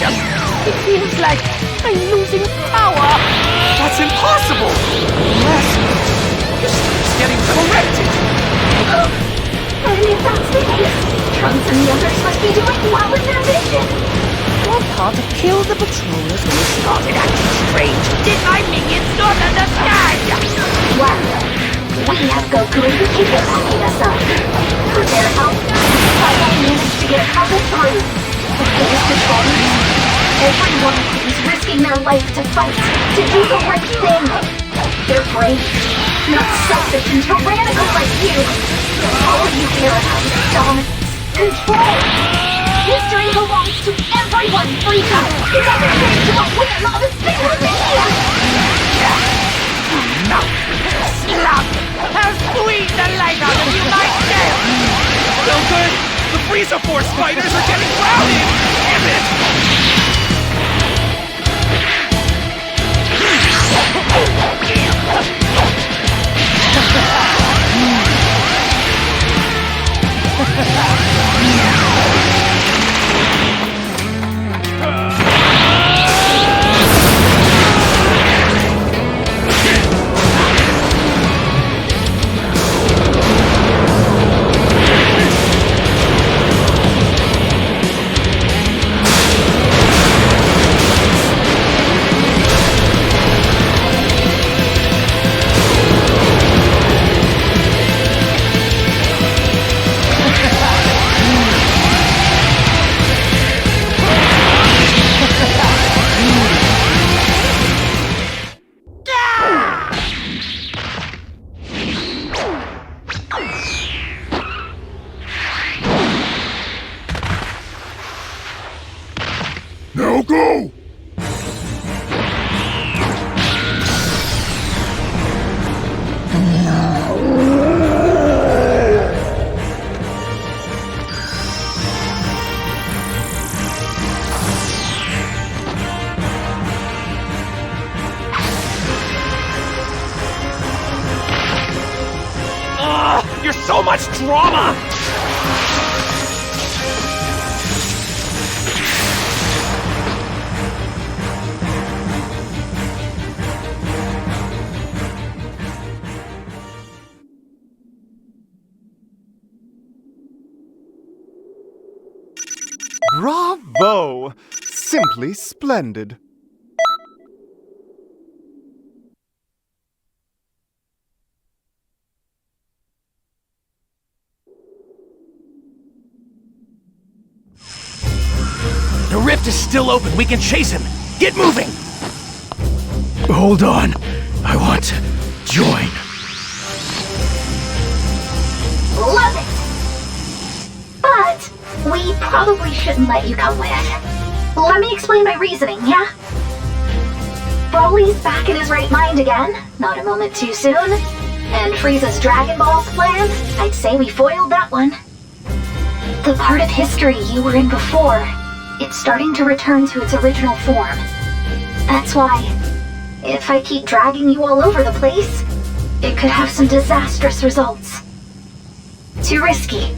It feels like I'm losing power. That's impossible! Unless history's getting corrected! And if that's the case, Trunks and the others must be doing well in their mission. Your part to kill the patrollers when you started acting strange. Did my minions not understand? Well, we have Goku and Vegeta backing us up. With their help, I managed to get a couple through. The biggest patrollers, everyone is risking their life to fight, to do the right thing. They're brave, not selfish and tyrannical like you. All you care about is dominance, control. History belongs to everyone, Frieza! It doesn't change to a whim of a single minion! No! Slug! How squeeze the light out of you myself! No good! The Frieza Force fighters are getting routed! Damn it! Now go! You're so much drama! Bravo! Simply splendid. The rift is still open. We can chase him. Get moving! Hold on. I want to join. Love it! But we probably shouldn't let you come with. Let me explain my reasoning, yeah? Broly's back in his right mind again, not a moment too soon. And Frieza's Dragon Balls plan, I'd say we foiled that one. The part of history you were in before, it's starting to return to its original form. That's why, if I keep dragging you all over the place, it could have some disastrous results. Too risky.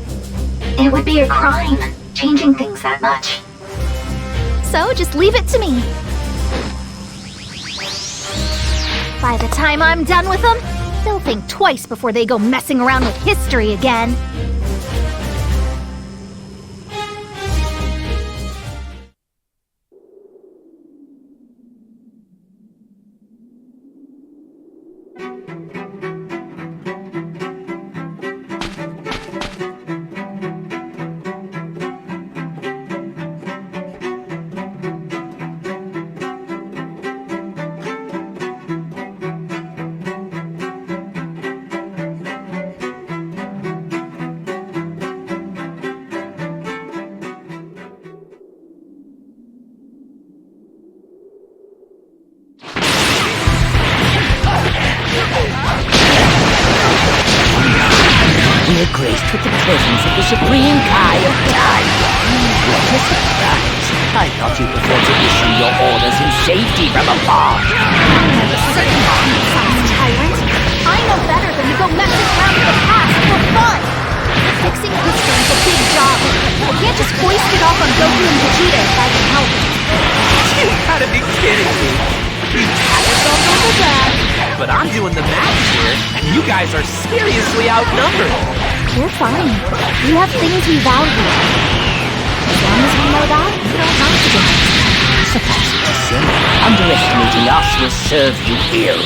It would be a crime, changing things that much. So just leave it to me. By the time I'm done with them, they'll think twice before they go messing around with history again. We're graced with the presence of the Supreme Kai of Time. What a surprise! I thought you preferred to issue your orders in safety from afar. Tyrant! I know better than to go messing around with the past for fun! Fixing history is a big job. I can't just foist it off on Goku and Vegeta if I can help it. match here, and you guys are seriously outnumbered. We're fine. We have things we value. As long as we know that, we don't have to get it. Sebastian, underestimating us will serve you ill.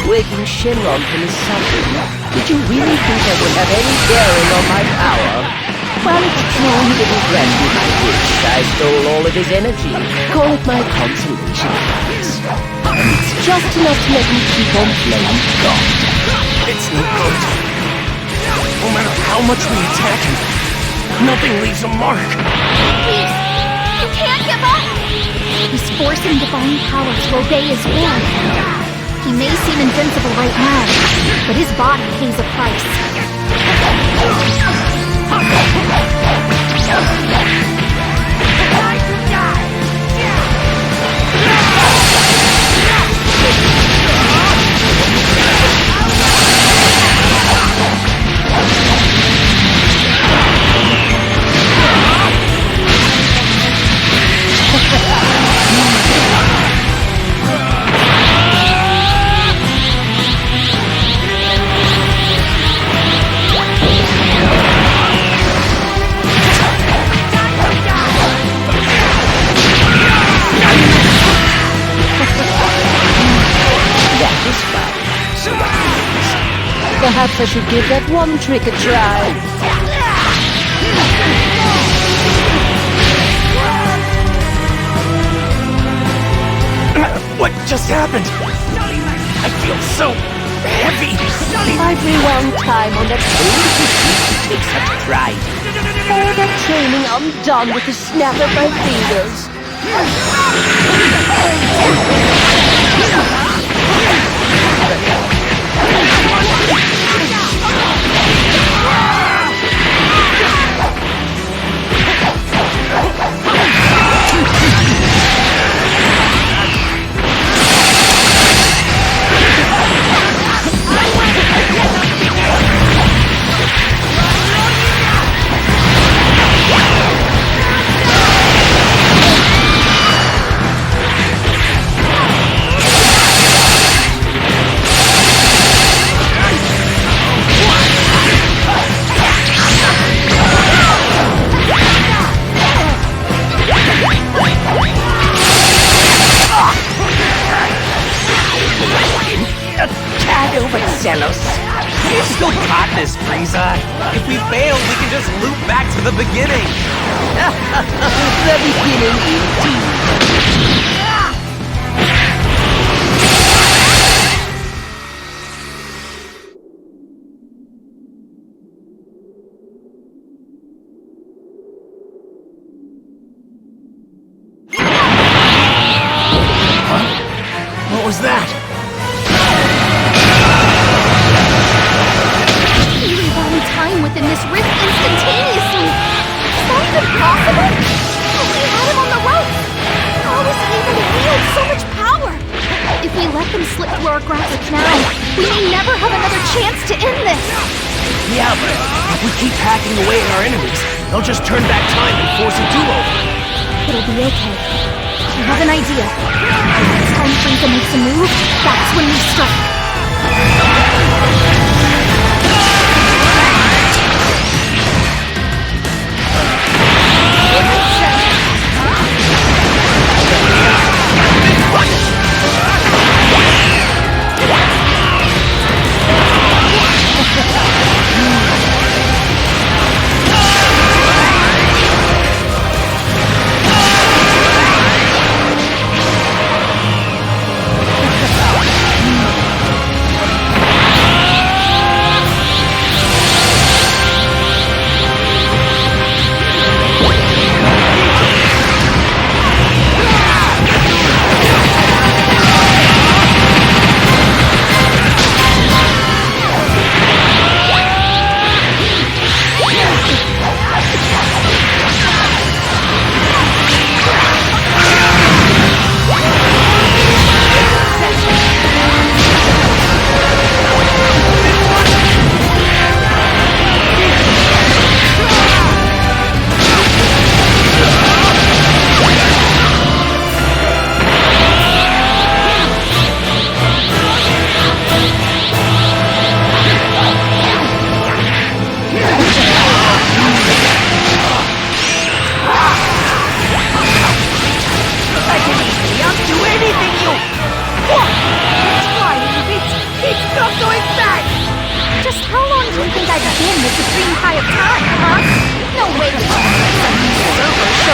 Waking Shenron from his suffering, did you really think I would have any bearing on my power? Well, it's true he didn't grant me my wish. I stole all of his energy. Call it my consolation prize. And it's just enough to let me keep on playing God. It's no good. No matter how much we attack him, nothing leaves a mark. Please, you can't give up! He's forcing divine power to obey his will. He may seem invincible right now, but his body pays a price. Perhaps I should give that one trick a try. What just happened? I feel so heavy. I've rewound time on that beautiful feat you take such pride. All that training undone with the snap of my fingers. We've still got this, Frieza. If we fail, we can just loop back to the beginning. The beginning indeed. What was that? Time within this rift instantaneously! Is that even possible? We had him on the ropes! How was he able to wield so much power? If we let them slip through our grasp now, we may never have another chance to end this! Yeah, but if we keep hacking away at our enemies, they'll just turn back time and force a do-over. It'll be okay. I have an idea. Next time Frieza makes a move, that's when we strike.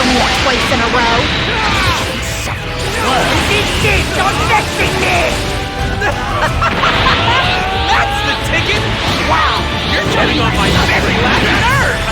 me up twice in a row. Insist on vexing me! That's the ticket! Wow, you're turning on my very last nerve!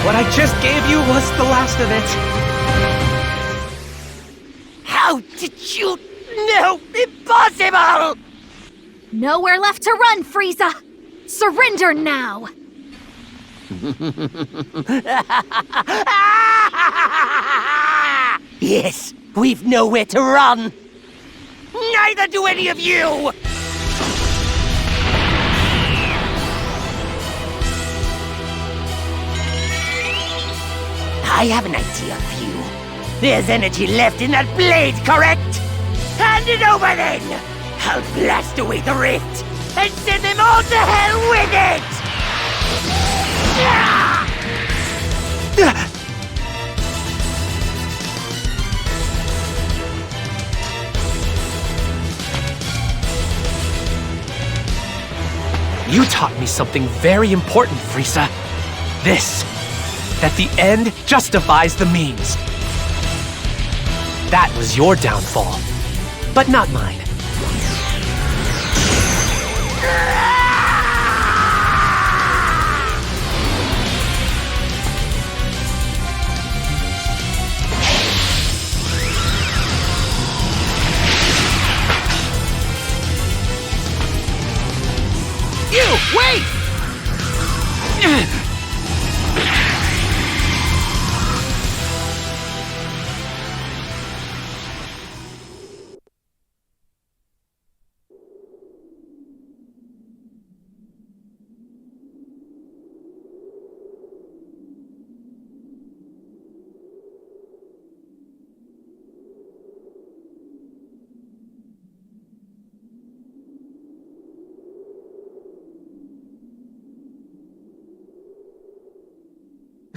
What I just gave you was the last of it. How did you know? Impossible! Nowhere left to run, Frieza! Surrender now! Yes, we've nowhere to run. Neither do any of you! I have an idea for you. There's energy left in that blade, correct? Hand it over then! I'll blast away the rift and send them all to hell with it! You taught me something very important, Frieza. This. That the end justifies the means. That was your downfall, but not mine. You, wait!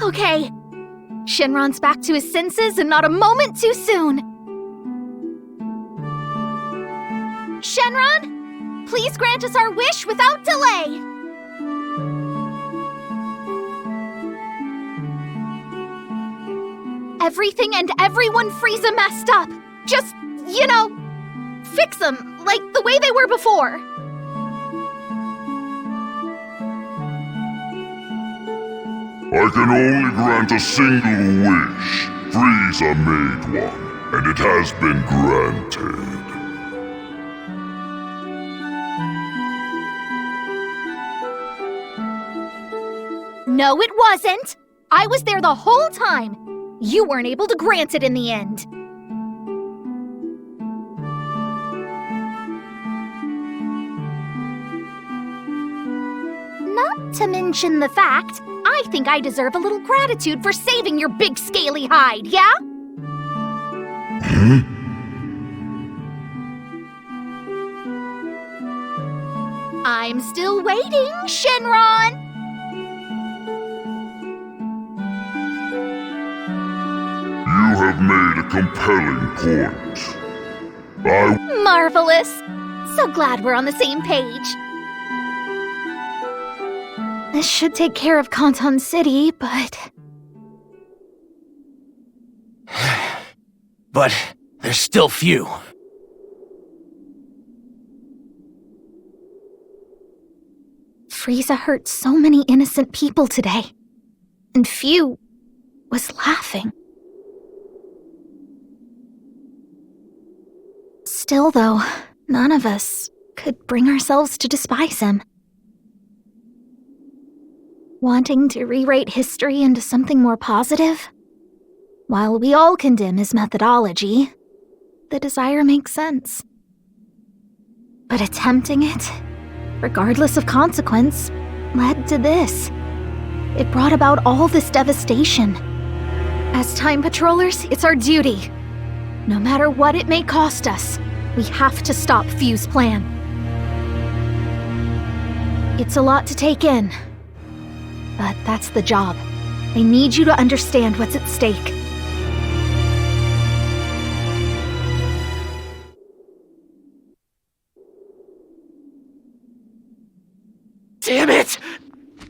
Okay. Shenron's back to his senses and not a moment too soon. Shenron, please grant us our wish without delay. Everything and everyone Frieza messed up. Just, fix them like the way they were before. I can only grant a single wish. Frieza made one, and it has been granted. No, it wasn't! I was there the whole time! You weren't able to grant it in the end. Not to mention the fact, I think I deserve a little gratitude for saving your big scaly hide, yeah? I'm still waiting, Shenron! You have made a compelling point. Marvelous! So glad we're on the same page. This should take care of Conton City, but... But there's still Fu. Frieza hurt so many innocent people today. And Fu was laughing. Still, though, none of us could bring ourselves to despise him. Wanting to rewrite history into something more positive? While we all condemn his methodology, the desire makes sense. But attempting it, regardless of consequence, led to this. It brought about all this devastation. As Time Patrollers, it's our duty. No matter what it may cost us, we have to stop Fu's plan. It's a lot to take in, but that's the job. I need you to understand what's at stake. Damn it!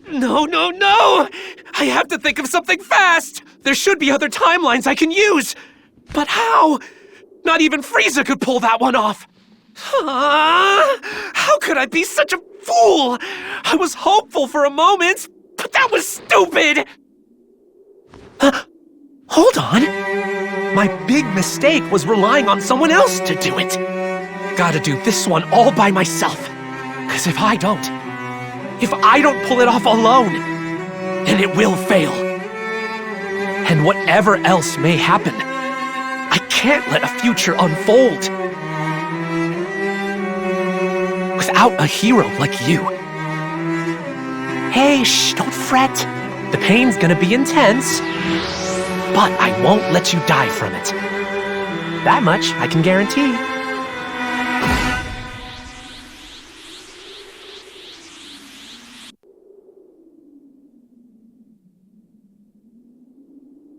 No, no, no! I have to think of something fast! There should be other timelines I can use! But how? Not even Frieza could pull that one off! How could I be such a fool? I was hopeful for a moment, but that was stupid! Hold on! My big mistake was relying on someone else to do it! Gotta do this one all by myself. 'Cause if I don't pull it off alone, then it will fail. And whatever else may happen, I can't let a future unfold without a hero like you. Hey, shh, don't fret. The pain's gonna be intense, but I won't let you die from it. That much I can guarantee.